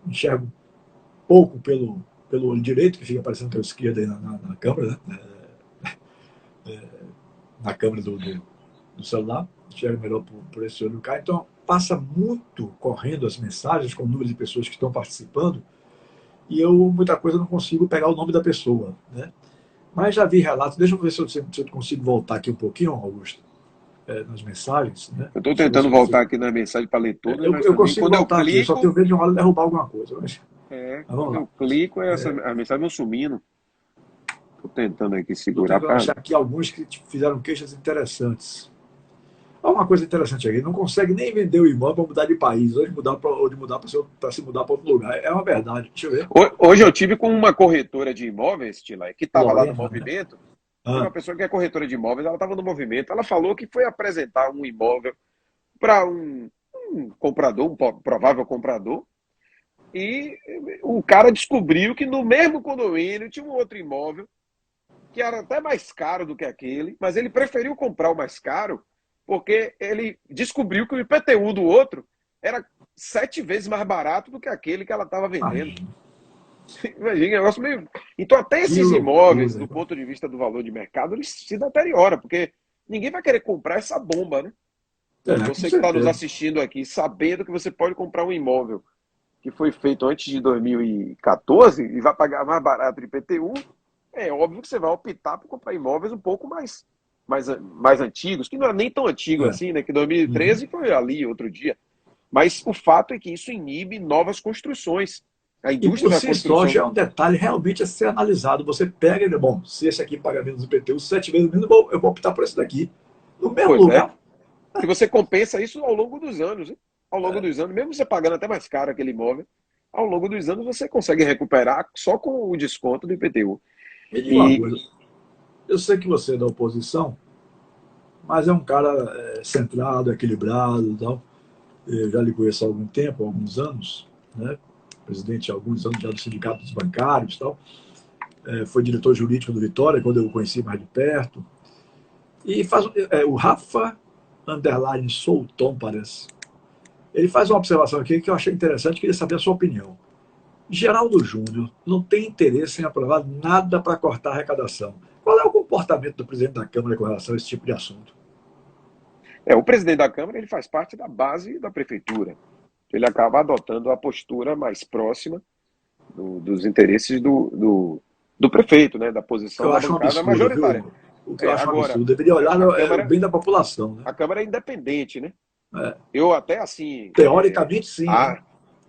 S2: enxergo pouco pelo olho direito, que fica aparecendo pela esquerda aí na câmera, né? Na câmera do celular, enxergo melhor por esse olho cá. Então, passa muito correndo as mensagens com o número de pessoas que estão participando e eu, muita coisa, não consigo pegar o nome da pessoa, né? Mas já vi relatos, deixa eu ver se eu consigo voltar aqui um pouquinho, Augusto, nas mensagens, né?
S1: Eu estou
S2: Deixa eu ver se
S1: tentando
S2: eu
S1: voltar
S2: consigo.
S1: aqui na mensagem para ler todas,
S2: Eu,
S1: mas
S2: eu
S1: também
S2: consigo
S1: quando eu
S2: voltar aqui, só tenho
S1: clico,
S2: medo de uma hora derrubar alguma coisa. Mas
S1: quando
S2: vamos lá.
S1: eu clico, a mensagem vai sumindo. Estou tentando aqui
S2: Estou
S1: segurar
S2: tentando
S1: para.
S2: achar aqui alguns que fizeram queixas interessantes. Há uma coisa interessante aqui, não consegue nem vender o imóvel para mudar de país, ou de mudar para se mudar para outro lugar. É uma verdade. Deixa eu ver.
S1: Hoje eu tive com uma corretora de imóveis, Tila, que estava lá no
S2: Lorena, né?
S1: movimento. Tem uma
S2: Ah,
S1: pessoa que é corretora de imóveis, ela estava no movimento. Ela falou que foi apresentar um imóvel para um comprador, um provável comprador, E o cara descobriu que no mesmo condomínio tinha um outro imóvel que era até mais caro do que aquele, mas ele preferiu comprar o mais caro porque ele descobriu que o IPTU do outro era 7 vezes mais barato do que aquele que ela estava vendendo.
S2: Imagina.
S1: Imagina, é um negócio meio. Então, até
S2: Que
S1: esses imóveis,
S2: loucura.
S1: do ponto de vista do valor de mercado, eles se deterioram, porque ninguém vai querer comprar essa bomba, né?
S2: Com
S1: Você que está nos
S2: certeza.
S1: assistindo aqui, sabendo que você pode comprar um imóvel que foi feito antes de 2014 e vai pagar mais barato de IPTU, é óbvio que você vai optar por comprar imóveis um pouco mais antigos, que não é nem tão antigo
S2: É.
S1: assim, né? Que
S2: Uhum.
S1: 2013 foi ali outro dia. Mas o fato é que isso inibe novas construções. A
S2: E
S1: indústria
S2: por
S1: da
S2: si só
S1: construção.
S2: já é um detalhe realmente a ser analisado. Você pega e, bom, se esse aqui paga menos IPTU, 7 vezes menos, bom, eu vou optar por esse daqui. No mesmo
S1: Pois é.
S2: lugar.
S1: E você compensa isso ao longo dos anos. Hein? Ao longo
S2: É,
S1: dos anos, mesmo você pagando até mais caro aquele imóvel, ao longo dos anos você consegue recuperar só com o desconto do IPTU.
S2: me diga uma
S1: E
S2: coisa. Eu sei que você é da oposição, mas é um cara centrado, equilibrado e tal. Eu já lhe conheço há algum tempo, há alguns anos, né? Presidente há alguns anos já do Sindicato dos Bancários e tal. Foi diretor jurídico do Vitória, quando eu o conheci mais de perto. E faz o Rafa Underline Souton, parece. Ele faz uma observação aqui que eu achei interessante, queria saber a sua opinião. Geraldo Júnior não tem interesse em aprovar nada para cortar a arrecadação. Qual é o comportamento do presidente da Câmara com relação a esse tipo de assunto?
S1: o presidente da Câmara ele faz parte da base da prefeitura. Ele acaba adotando a postura mais próxima dos interesses do prefeito, né? Da posição
S2: Eu
S1: da
S2: acho um
S1: bancada
S2: absurdo,
S1: majoritária.
S2: viu? O que eu acho um
S1: Agora,
S2: absurdo. Deveria olhar o
S1: Câmara,
S2: bem da população, né?
S1: a Câmara é independente, né?
S2: É,
S1: Eu até assim,
S2: teoricamente, sim, né?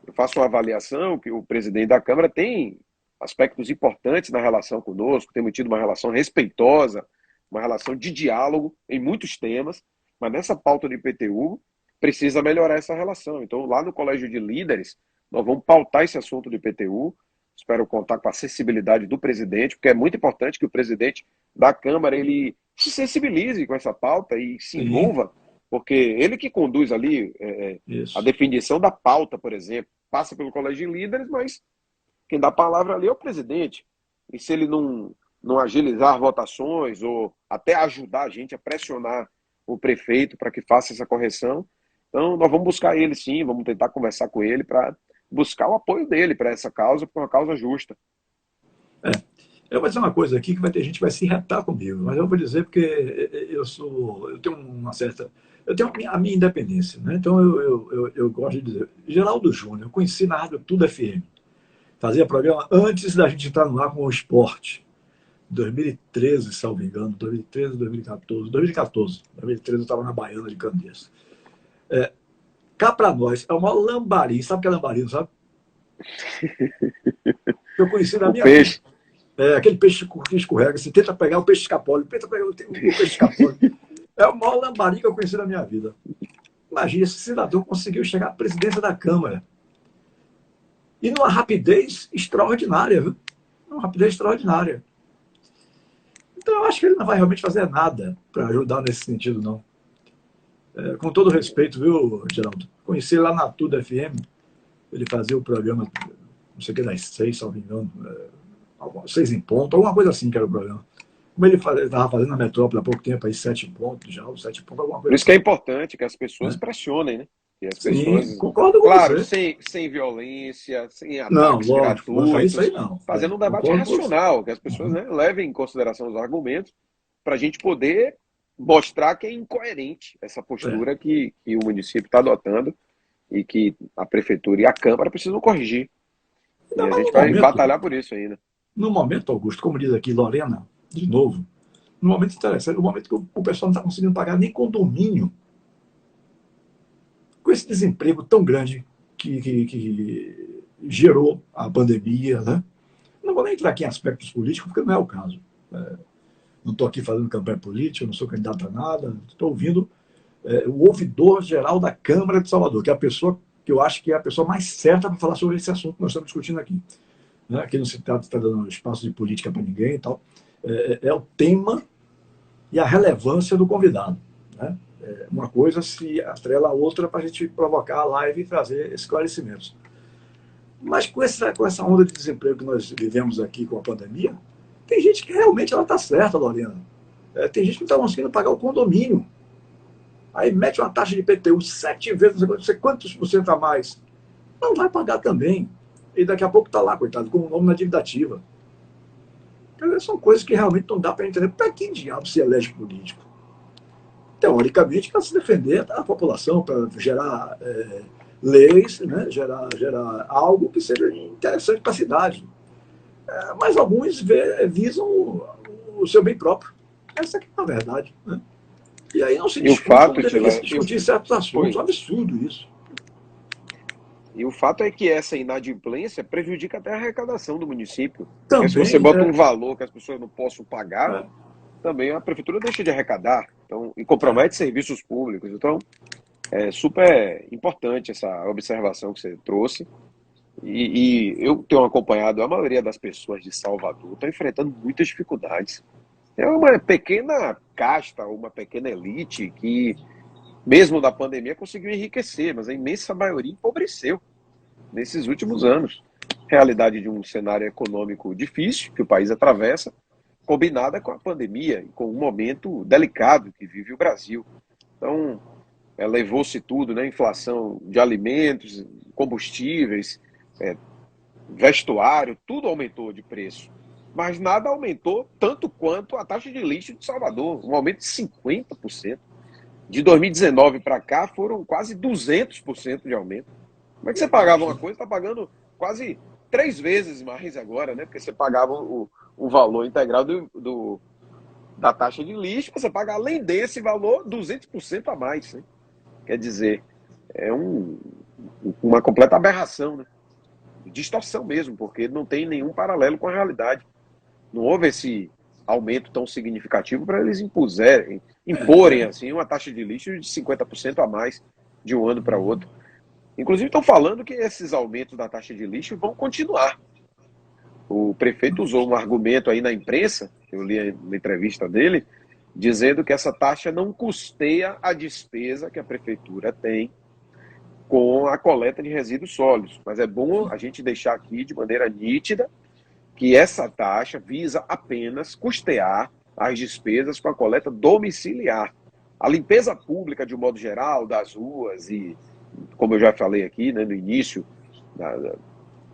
S1: eu faço uma avaliação que o presidente da Câmara tem aspectos importantes na relação conosco, temos tido uma relação respeitosa, uma relação de diálogo em muitos temas, mas nessa pauta do IPTU precisa melhorar essa relação. Então, lá no Colégio de Líderes, nós vamos pautar esse assunto do IPTU. Espero contar com a acessibilidade do presidente, porque é muito importante que o presidente da Câmara ele se sensibilize com essa pauta e se
S2: Sim,
S1: envolva, porque ele que conduz ali a
S2: isso.
S1: definição da pauta, por exemplo, passa pelo Colégio de Líderes, mas quem dá a palavra ali é o presidente. E se ele não agilizar votações ou até ajudar a gente a pressionar o prefeito para que faça essa correção, então nós vamos buscar ele sim, vamos tentar conversar com ele para buscar o apoio dele para essa causa, porque é uma causa justa.
S2: É. Eu vou dizer uma coisa aqui que vai ter gente que vai se irritar comigo, mas eu vou dizer porque eu tenho uma certa, eu tenho a minha independência, né? Então eu gosto de dizer, Geraldo Júnior, eu conheci na Rádio Tudo FM, fazia programa antes da gente entrar no ar com o esporte, 2013, salvo engano, 2013, 2014, 2014, 2013 eu estava na Baiana de Candeias. Cá para nós, é uma lambari, sabe o que é lambari, não sabe? Eu conheci na
S1: O
S2: minha vida.
S1: peixe,
S2: Aquele peixe que escorrega, você tenta pegar o peixe escapole, tenta pegar o peixe escapole. É o maior lambari que eu conheci na minha vida. Imagina, esse cidadão conseguiu chegar à presidência da Câmara. E numa rapidez extraordinária, viu? Uma rapidez extraordinária. Então eu acho que ele não vai realmente fazer nada para ajudar nesse sentido, não. Com todo respeito, viu, Geraldo? Conheci lá na Tudo FM, ele fazia o programa, não sei o que, das 6, salvo engano, 6 em ponto, alguma coisa assim que era o programa. Como ele estava fazendo na metrópole há pouco tempo, aí 7 em ponto já, 7 em ponto, alguma
S1: por
S2: coisa
S1: isso que é
S2: assim.
S1: importante que as pessoas
S2: Né?
S1: pressionem, né? E as
S2: Sim,
S1: pessoas,
S2: concordo com
S1: claro,
S2: você.
S1: sem violência, sem
S2: Não,
S1: ataques
S2: lógico, vou fazer isso aí
S1: gratuitos,
S2: não.
S1: fazendo um debate
S2: Concordo com você.
S1: racional, que as pessoas,
S2: Uhum.
S1: né, levem em consideração os argumentos para a gente poder mostrar que é incoerente essa
S2: É.
S1: postura que o município está adotando e que a prefeitura e a Câmara precisam corrigir. E
S2: Ainda
S1: a
S2: mais
S1: gente vai batalhar por isso ainda.
S2: no momento, Augusto, como diz aqui Lorena, de novo, no momento interessante, no momento que o pessoal não está conseguindo pagar nem condomínio, com esse desemprego tão grande que gerou a pandemia, né? Não vou nem entrar aqui em aspectos políticos, porque não é o caso. Não estou aqui fazendo campanha política, não sou candidato a nada, estou ouvindo o ouvidor geral da Câmara de Salvador, que é a pessoa que eu acho que é a pessoa mais certa para falar sobre esse assunto que nós estamos discutindo aqui. Né? Aqui não se está dando espaço de política para ninguém e tal. É o tema e a relevância do convidado. Né? Uma coisa se atrela a outra para a gente provocar a live e trazer esclarecimentos. Mas com essa onda de desemprego que nós vivemos aqui com a pandemia, tem gente que realmente ela está certa, Lorena. Tem gente que não está conseguindo pagar o condomínio. Aí mete uma taxa de IPTU 7 vezes, não sei quantos por cento a mais. Não vai pagar também. E daqui a pouco está lá, coitado, com o nome na dívida ativa. Então, são coisas que realmente não dá para entender. Para que diabo se elege político? Teoricamente, para se defender da população, para gerar leis, né? gerar algo que seja interessante para a cidade. Mas alguns visam o seu bem próprio. Essa que é a verdade. Né? E aí não se discute como deveria se discutir certos assuntos. É um absurdo isso.
S1: E o fato é que essa inadimplência prejudica até a arrecadação do município.
S2: Também,
S1: porque se você bota um valor que as pessoas não possam pagar, também a prefeitura deixa de arrecadar, então, e compromete serviços públicos. Então, é super importante essa observação que você trouxe. E eu tenho acompanhado a maioria das pessoas de Salvador estão enfrentando muitas dificuldades. É uma pequena casta, uma pequena elite que, mesmo na pandemia, conseguiu enriquecer, mas a imensa maioria empobreceu nesses últimos anos. Realidade de um cenário econômico difícil que o país atravessa, combinada com a pandemia e com um momento delicado que vive o Brasil. Então, levou-se tudo, né? Inflação de alimentos, combustíveis, vestuário, tudo aumentou de preço. Mas nada aumentou tanto quanto a taxa de lixo de Salvador, um aumento de 50%. De 2019 para cá foram quase 200% de aumento. Como é que você pagava uma coisa, está pagando quase 3 vezes mais agora, né? Porque você pagava o valor integral da taxa de lixo, você paga além desse valor 200% a mais. Né? Quer dizer, é uma completa aberração, né? Distorção mesmo, porque não tem nenhum paralelo com a realidade. Não houve esse aumento tão significativo para eles imporem assim, uma taxa de lixo de 50% a mais de um ano para outro. Inclusive estão falando que esses aumentos da taxa de lixo vão continuar. O prefeito usou um argumento aí na imprensa, eu li na entrevista dele, dizendo que essa taxa não custeia a despesa que a prefeitura tem com a coleta de resíduos sólidos. Mas é bom a gente deixar aqui de maneira nítida que essa taxa visa apenas custear as despesas com a coleta domiciliar. A limpeza pública, de um modo geral, das ruas e, como eu já falei aqui, né, no início,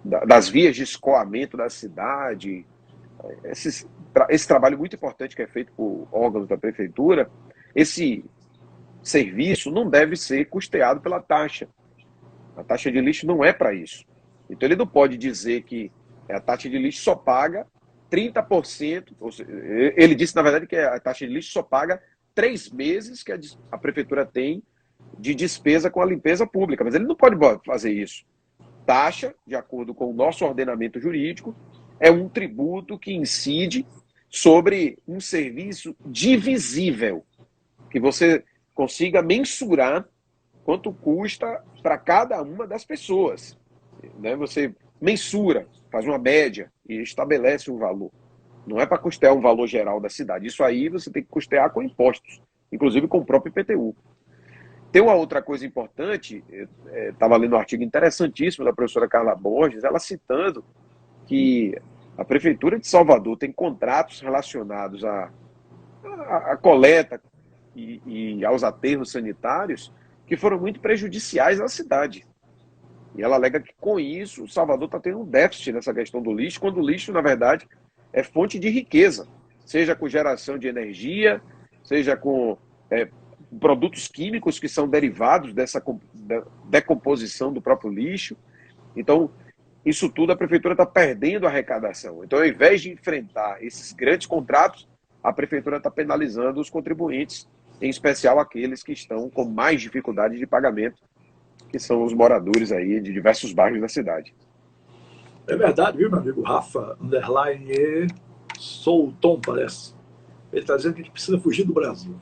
S1: das vias de escoamento da cidade, esse trabalho muito importante que é feito por órgãos da prefeitura, esse serviço não deve ser custeado pela taxa. A taxa de lixo não é para isso. Então ele não pode dizer que a taxa de lixo só paga 30%, ou seja, ele disse, na verdade, que a taxa de lixo só paga 3 meses que a prefeitura tem de despesa com a limpeza pública, mas ele não pode fazer isso. Taxa, de acordo com o nosso ordenamento jurídico, é um tributo que incide sobre um serviço divisível, que você consiga mensurar quanto custa para cada uma das pessoas. Né? Você mensura, faz uma média e estabelece um valor. Não é para custear um valor geral da cidade. Isso aí você tem que custear com impostos, inclusive com o próprio IPTU. Tem uma outra coisa importante, estava lendo um artigo interessantíssimo da professora Carla Borges, ela citando que a Prefeitura de Salvador tem contratos relacionados à coleta e aos aterros sanitários que foram muito prejudiciais à cidade. E ela alega que, com isso, Salvador está tendo um déficit nessa questão do lixo, quando o lixo, na verdade, é fonte de riqueza, seja com geração de energia, seja com produtos químicos que são derivados dessa decomposição do próprio lixo. Então, isso tudo a prefeitura está perdendo a arrecadação. Então, ao invés de enfrentar esses grandes contratos, a prefeitura está penalizando os contribuintes, em especial aqueles que estão com mais dificuldade de pagamento, que são os moradores aí de diversos bairros da cidade.
S2: É verdade, viu, meu amigo Rafa, underline, sou o Tom, parece. Ele está dizendo que a gente precisa fugir do Brasil.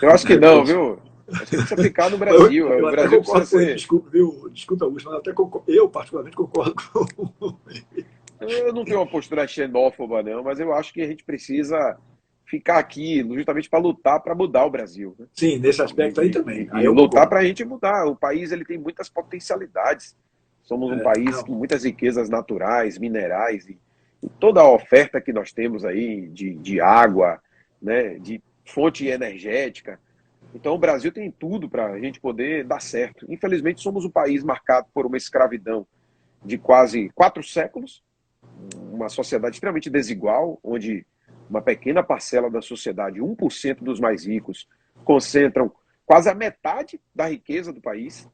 S1: Eu acho que não, viu? Acho que precisa ficar no Brasil.
S2: Eu
S1: o Brasil precisa ser...
S2: Desculpa, Augusto, mas eu particularmente concordo com ele.
S1: Eu não tenho uma postura xenófoba, não, mas eu acho que a gente precisa ficar aqui justamente para lutar para mudar o Brasil. Né?
S2: Sim, nesse aspecto aí também.
S1: E lutar para a gente mudar. O país ele tem muitas potencialidades. Somos um país
S2: Não,
S1: com muitas riquezas naturais, minerais, e toda a oferta que nós temos aí de água, né, de fonte energética. Então, o Brasil tem tudo para a gente poder dar certo. Infelizmente, somos um país marcado por uma escravidão de quase 4 séculos, uma sociedade extremamente desigual, onde uma pequena parcela da sociedade, 1% dos mais ricos, concentram quase a metade da riqueza do país.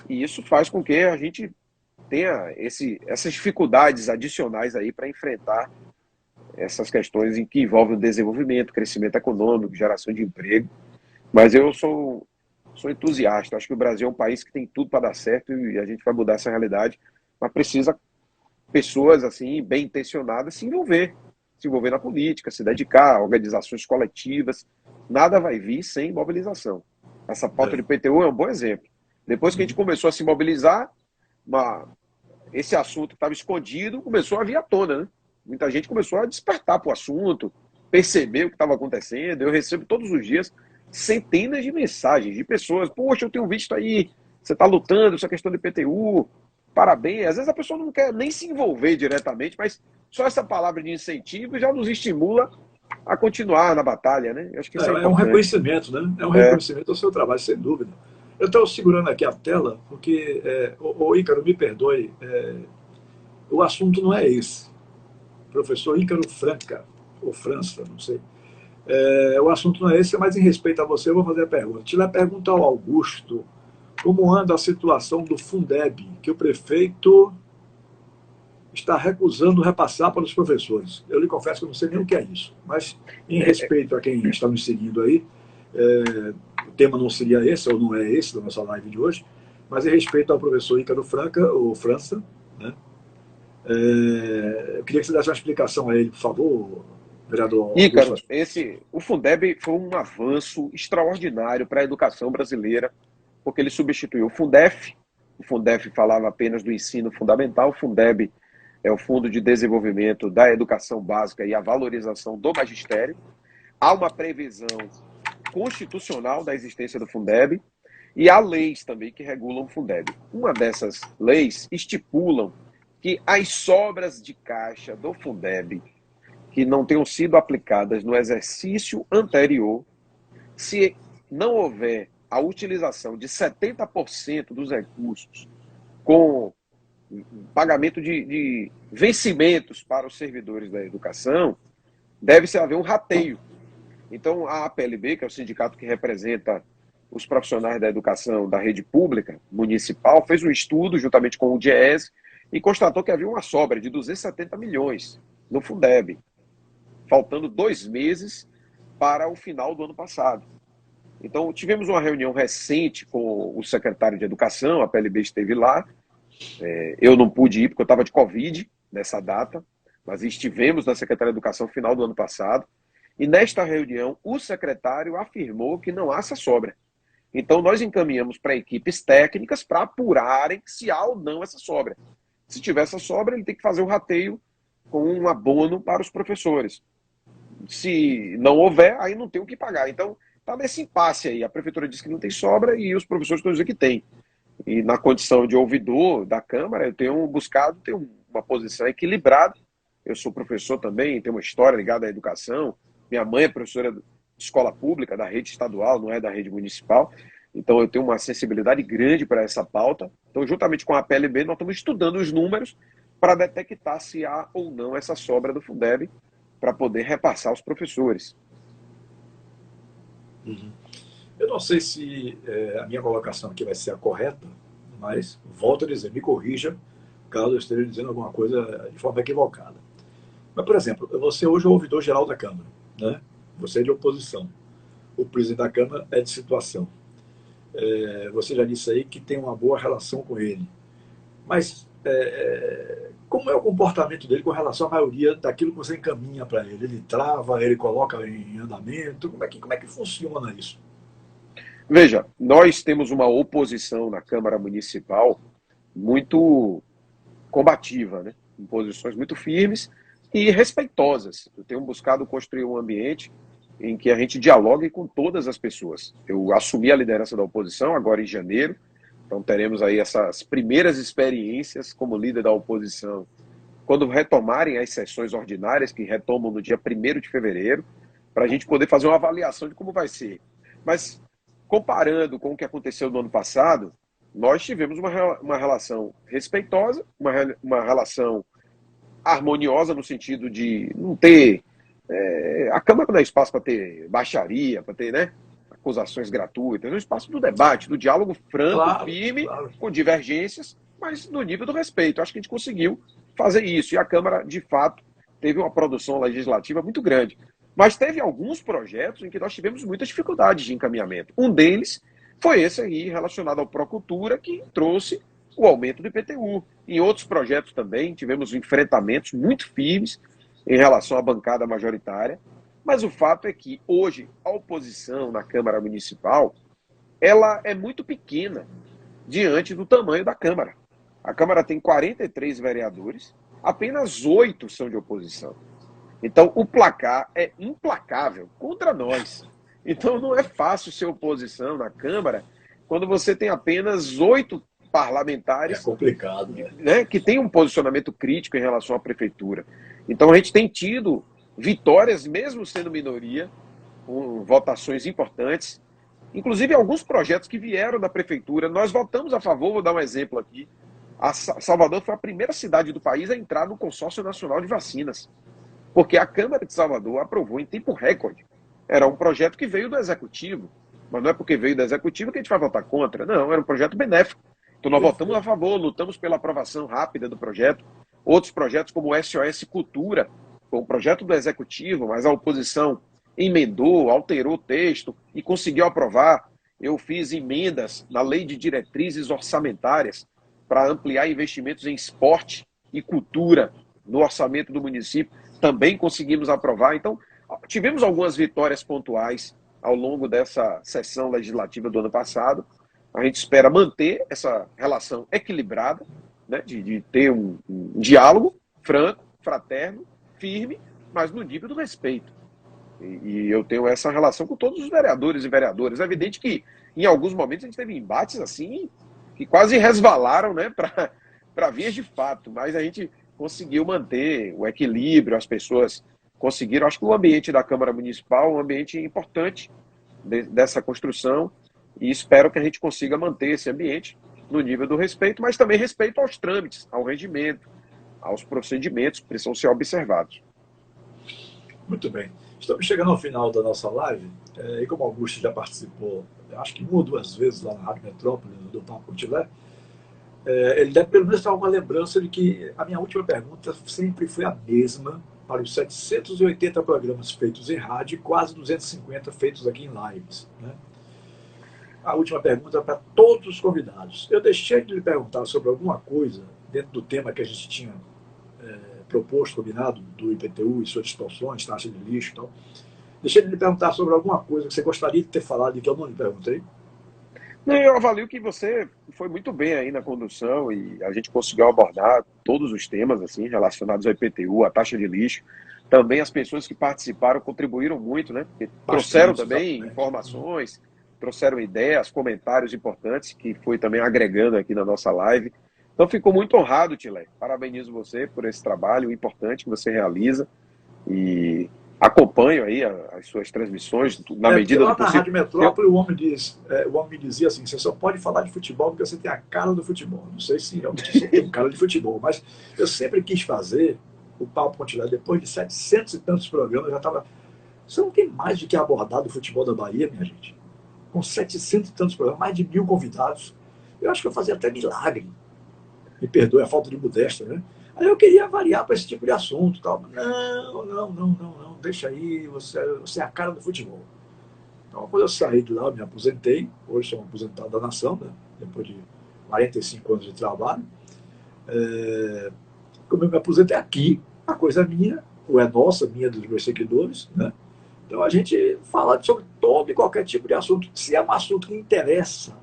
S1: E isso faz com que a gente tenha essas dificuldades adicionais aí para enfrentar essas questões em que envolvem o desenvolvimento, crescimento econômico, geração de emprego. Mas eu sou entusiasta. Acho que o Brasil é um país que tem tudo para dar certo e a gente vai mudar essa realidade. Mas precisa pessoas assim bem intencionadas se envolver na política, se dedicar a organizações coletivas. Nada vai vir sem mobilização. Essa pauta de PTU é um bom exemplo. Depois que a gente começou a se mobilizar, esse assunto que estava escondido começou a vir à tona, né? Muita gente começou a despertar para o assunto, perceber o que estava acontecendo. Eu recebo todos os dias centenas de mensagens de pessoas. Poxa, eu tenho visto aí, você está lutando essa questão de PTU, parabéns. Às vezes a pessoa não quer nem se envolver diretamente, mas só essa palavra de incentivo já nos estimula a continuar na batalha, né? Eu acho que isso é
S2: um
S1: importante.
S2: reconhecimento, né? É um reconhecimento ao seu trabalho, sem dúvida. Eu estou segurando aqui a tela, porque, o Ícaro, me perdoe, o assunto não é esse. Professor Ícaro Franca, ou França, não sei. O assunto não é esse, mas em respeito a você, eu vou fazer a pergunta. Tira a pergunta ao Augusto, como anda a situação do Fundeb, que o prefeito está recusando repassar para os professores. Eu lhe confesso que eu não sei nem o que é isso, mas em respeito a quem está nos seguindo aí, o tema não seria esse, ou não é esse da nossa live de hoje, mas em respeito ao professor Ícaro Franca, ou França, né? Eu queria que você desse uma explicação a ele, por favor, vereador Augusto.
S1: Ícaro, o Fundeb foi um avanço extraordinário para a educação brasileira, porque ele substituiu o Fundef. O Fundef falava apenas do ensino fundamental, o Fundeb é o Fundo de Desenvolvimento da Educação Básica e a Valorização do Magistério. Há uma previsão constitucional da existência do Fundeb e há leis também que regulam o Fundeb. Uma dessas leis estipulam que as sobras de caixa do Fundeb que não tenham sido aplicadas no exercício anterior, se não houver a utilização de 70% dos recursos com pagamento de vencimentos para os servidores da educação, deve-se haver um rateio. Então, a APLB, que é o sindicato que representa os profissionais da educação da rede pública municipal, fez um estudo juntamente com o DIEESE e constatou que havia uma sobra de 270 milhões no Fundeb, faltando 2 meses para o final do ano passado. Então, tivemos uma reunião recente com o secretário de Educação, a PLB esteve lá. Eu não pude ir porque eu estava de Covid nessa data, mas estivemos na Secretaria de Educação no final do ano passado. E nesta reunião, o secretário afirmou que não há essa sobra. Então, nós encaminhamos para equipes técnicas para apurarem se há ou não essa sobra. Se tiver essa sobra, ele tem que fazer um rateio com um abono para os professores. Se não houver, aí não tem o que pagar. Então, está nesse impasse aí. A prefeitura diz que não tem sobra e os professores estão dizendo que tem. E na condição de ouvidor da Câmara, eu tenho buscado ter uma posição equilibrada. Eu sou professor também, tenho uma história ligada à educação. Minha mãe é professora de escola pública, da rede estadual, não é da rede municipal. Então, eu tenho uma sensibilidade grande para essa pauta. Então, juntamente com a PLB, nós estamos estudando os números para detectar se há ou não essa sobra do Fundeb para poder repassar aos professores.
S2: Uhum. Eu não sei se a minha colocação aqui vai ser a correta, mas volto a dizer, me corrija caso eu esteja dizendo alguma coisa de forma equivocada. Mas, por exemplo, você hoje é o ouvidor geral da Câmara, né? Você é de oposição. O presidente da Câmara é de situação. Você já disse aí que tem uma boa relação com ele. Mas como é o comportamento dele com relação à maioria daquilo que você encaminha para ele? Ele trava, ele coloca em andamento? Como é que funciona isso?
S1: Veja, nós temos uma oposição na Câmara Municipal muito combativa, né? Em posições muito firmes e respeitosas. Eu tenho buscado construir um ambiente em que a gente dialogue com todas as pessoas. Eu assumi a liderança da oposição agora em janeiro, Então teremos aí essas primeiras experiências como líder da oposição, quando retomarem as sessões ordinárias, que retomam no dia 1º de fevereiro, para a gente poder fazer uma avaliação de como vai ser. Mas, comparando com o que aconteceu no ano passado, nós tivemos uma relação respeitosa, uma relação harmoniosa no sentido de não ter... a Câmara não dá espaço para ter baixaria, para ter, né, acusações gratuitas, é um espaço do debate, do diálogo franco, firme, com divergências, mas no nível do respeito. Acho que a gente conseguiu fazer isso. E a Câmara, de fato, teve uma produção legislativa muito grande. Mas teve alguns projetos em que nós tivemos muitas dificuldades de encaminhamento. Um deles foi esse aí, relacionado ao Procultura, que trouxe o aumento do IPTU. Em outros projetos também tivemos enfrentamentos muito firmes em relação à bancada majoritária. Mas o fato é que hoje a oposição na Câmara Municipal ela é muito pequena diante do tamanho da Câmara. A Câmara tem 43 vereadores, apenas 8 são de oposição. Então, o placar é implacável contra nós. Então, não é fácil ser oposição na Câmara quando você tem apenas 8 parlamentares,
S2: é complicado,
S1: né, que têm um posicionamento crítico em relação à Prefeitura. Então, a gente tem tido vitórias, mesmo sendo minoria, com votações importantes. Inclusive, alguns projetos que vieram da Prefeitura, nós votamos a favor. Vou dar um exemplo aqui. Salvador foi a primeira cidade do país a entrar no Consórcio Nacional de Vacinas, porque a Câmara de Salvador aprovou em tempo recorde. Era um projeto que veio do Executivo, mas não é porque veio do Executivo que a gente vai votar contra. Não, era um projeto benéfico. Então nós votamos a favor, lutamos pela aprovação rápida do projeto. Outros projetos como o SOS Cultura, foi um projeto do Executivo, mas a oposição emendou, alterou o texto e conseguiu aprovar. Eu fiz emendas na Lei de Diretrizes Orçamentárias para ampliar investimentos em esporte e cultura no orçamento do município. Também conseguimos aprovar. Então, tivemos algumas vitórias pontuais ao longo dessa sessão legislativa do ano passado. A gente espera manter essa relação equilibrada, né, de ter um diálogo franco, fraterno, firme, mas no nível do respeito. E eu tenho essa relação com todos os vereadores e vereadoras. É evidente que, em alguns momentos, a gente teve embates assim, que quase resvalaram, né, para vias de fato, mas a gente conseguiu manter o equilíbrio, as pessoas conseguiram. Acho que o ambiente da Câmara Municipal é um ambiente importante dessa construção, e espero que a gente consiga manter esse ambiente no nível do respeito, mas também respeito aos trâmites, ao regimento, aos procedimentos que precisam ser observados.
S2: Muito bem. Estamos chegando ao final da nossa live, e como o Augusto já participou, acho que 1 ou 2 vezes lá na Rádio Metrópole, do Papo com Tilé, ele deve pelo menos ter alguma lembrança de que a minha última pergunta sempre foi a mesma para os 780 programas feitos em rádio e quase 250 feitos aqui em lives, né? A última pergunta é para todos os convidados. Eu deixei de lhe perguntar sobre alguma coisa dentro do tema que a gente tinha proposto, combinado, do IPTU e suas distorções, taxa de lixo e tal. Deixei de lhe perguntar sobre alguma coisa que você gostaria de ter falado e que eu não lhe perguntei.
S1: Eu avalio que você foi muito bem aí na condução e a gente conseguiu abordar todos os temas assim relacionados ao IPTU, a taxa de lixo. Também as pessoas que participaram contribuíram muito, né? Porque trouxeram também informações, trouxeram ideias, comentários importantes que foi também agregando aqui na nossa live. Então, ficou muito honrado, Tilé. Parabenizo você por esse trabalho importante que você realiza e acompanho aí as suas transmissões na medida do possível.
S2: Na Rádio Metrópole, o homem me dizia assim, você só pode falar de futebol porque você tem a cara do futebol. Não sei se realmente você tem cara de futebol, mas eu sempre quis fazer o Papo com Tilé. Depois de 700 e tantos programas, eu já estava... Você não tem mais de que abordar do futebol da Bahia, minha gente? Com 700 e tantos programas, mais de 1000 convidados. Eu acho que eu fazia até milagre. Me perdoe a falta de modéstia, né? Aí eu queria variar para esse tipo de assunto. Tal. Não, deixa aí, você é a cara do futebol. Então, quando eu saí de lá, eu me aposentei. Hoje sou um aposentado da nação, né? Depois de 45 anos de trabalho. Como eu me aposentei aqui, a coisa é minha, ou é nossa, minha dos meus seguidores, né? Então a gente fala sobre todo e qualquer tipo de assunto. Se é um assunto que interessa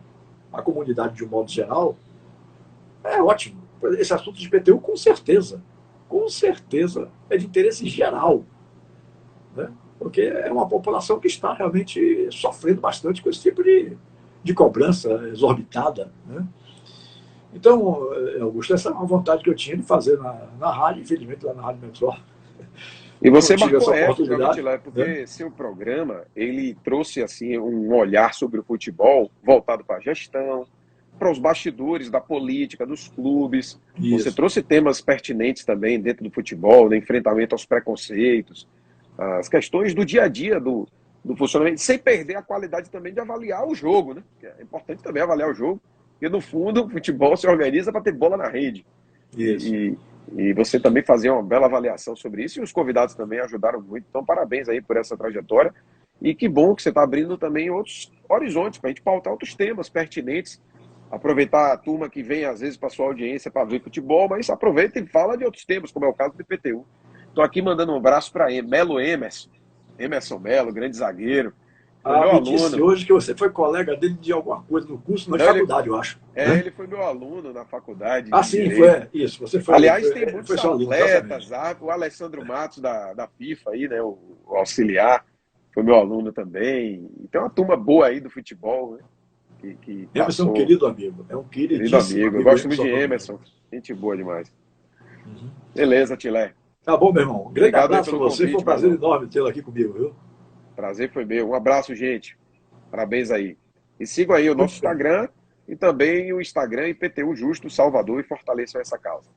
S2: a comunidade de um modo geral, é ótimo. Esse assunto de IPTU, com certeza é de interesse geral, né? Porque é uma população que está realmente sofrendo bastante com esse tipo de de cobrança exorbitada, né? Então, Augusto, essa é uma vontade que eu tinha de fazer na rádio, infelizmente lá na Rádio Metro
S1: E
S2: não
S1: você
S2: tive
S1: marcou
S2: essa
S1: época,
S2: oportunidade,
S1: Vitilé,
S2: né?
S1: porque seu programa, ele trouxe assim um olhar sobre o futebol voltado para a gestão, para os bastidores da política, dos clubes. Você
S2: Isso.
S1: trouxe temas pertinentes também dentro do futebol, do enfrentamento aos preconceitos, as questões do dia a dia do funcionamento, sem perder a qualidade também de avaliar o jogo, né? Porque é importante também avaliar o jogo, porque no fundo o futebol se organiza para ter bola na rede.
S2: Isso.
S1: E você também fazia uma bela avaliação sobre isso, e os convidados também ajudaram muito. Então, parabéns aí por essa trajetória. E que bom que você está abrindo também outros horizontes para a gente pautar outros temas pertinentes. Aproveitar a turma que vem, às vezes, para sua audiência para ver futebol, mas aproveita e fala de outros temas, como é o caso do IPTU. Estou aqui mandando um abraço para Melo Emerson. Emerson Melo, grande zagueiro. Foi meu
S2: Me disse
S1: aluno.
S2: hoje que você foi colega dele de alguma coisa no curso, na
S1: Não,
S2: faculdade, eu acho. Né?
S1: ele foi meu aluno na faculdade
S2: Ah,
S1: de
S2: sim, foi
S1: Direito.
S2: isso. Você
S1: Aliás, tem
S2: foi
S1: muitos
S2: seu aluno,
S1: atletas,
S2: exatamente.
S1: o Alessandro Matos da FIFA aí, né, o auxiliar, foi meu aluno também. Então, uma turma boa aí do futebol, né, que
S2: Emerson é um
S1: passou,
S2: querido amigo, é um
S1: querido
S2: queridíssimo
S1: amigo. Eu
S2: amigo
S1: gosto muito
S2: Emerson
S1: de
S2: Romero.
S1: Emerson, gente boa demais.
S2: Uhum.
S1: Beleza, Tilé.
S2: Tá bom, meu irmão. Um grande
S1: Obrigado aí
S2: abraço para
S1: pelo
S2: você, foi um
S1: convite, meu
S2: prazer
S1: irmão.
S2: enorme tê-lo aqui comigo, viu?
S1: Prazer foi meu. Um abraço, gente. Parabéns aí. E sigam aí o nosso
S2: Muito bem.
S1: Instagram e também o Instagram IPTU Justo Salvador e fortaleçam essa causa.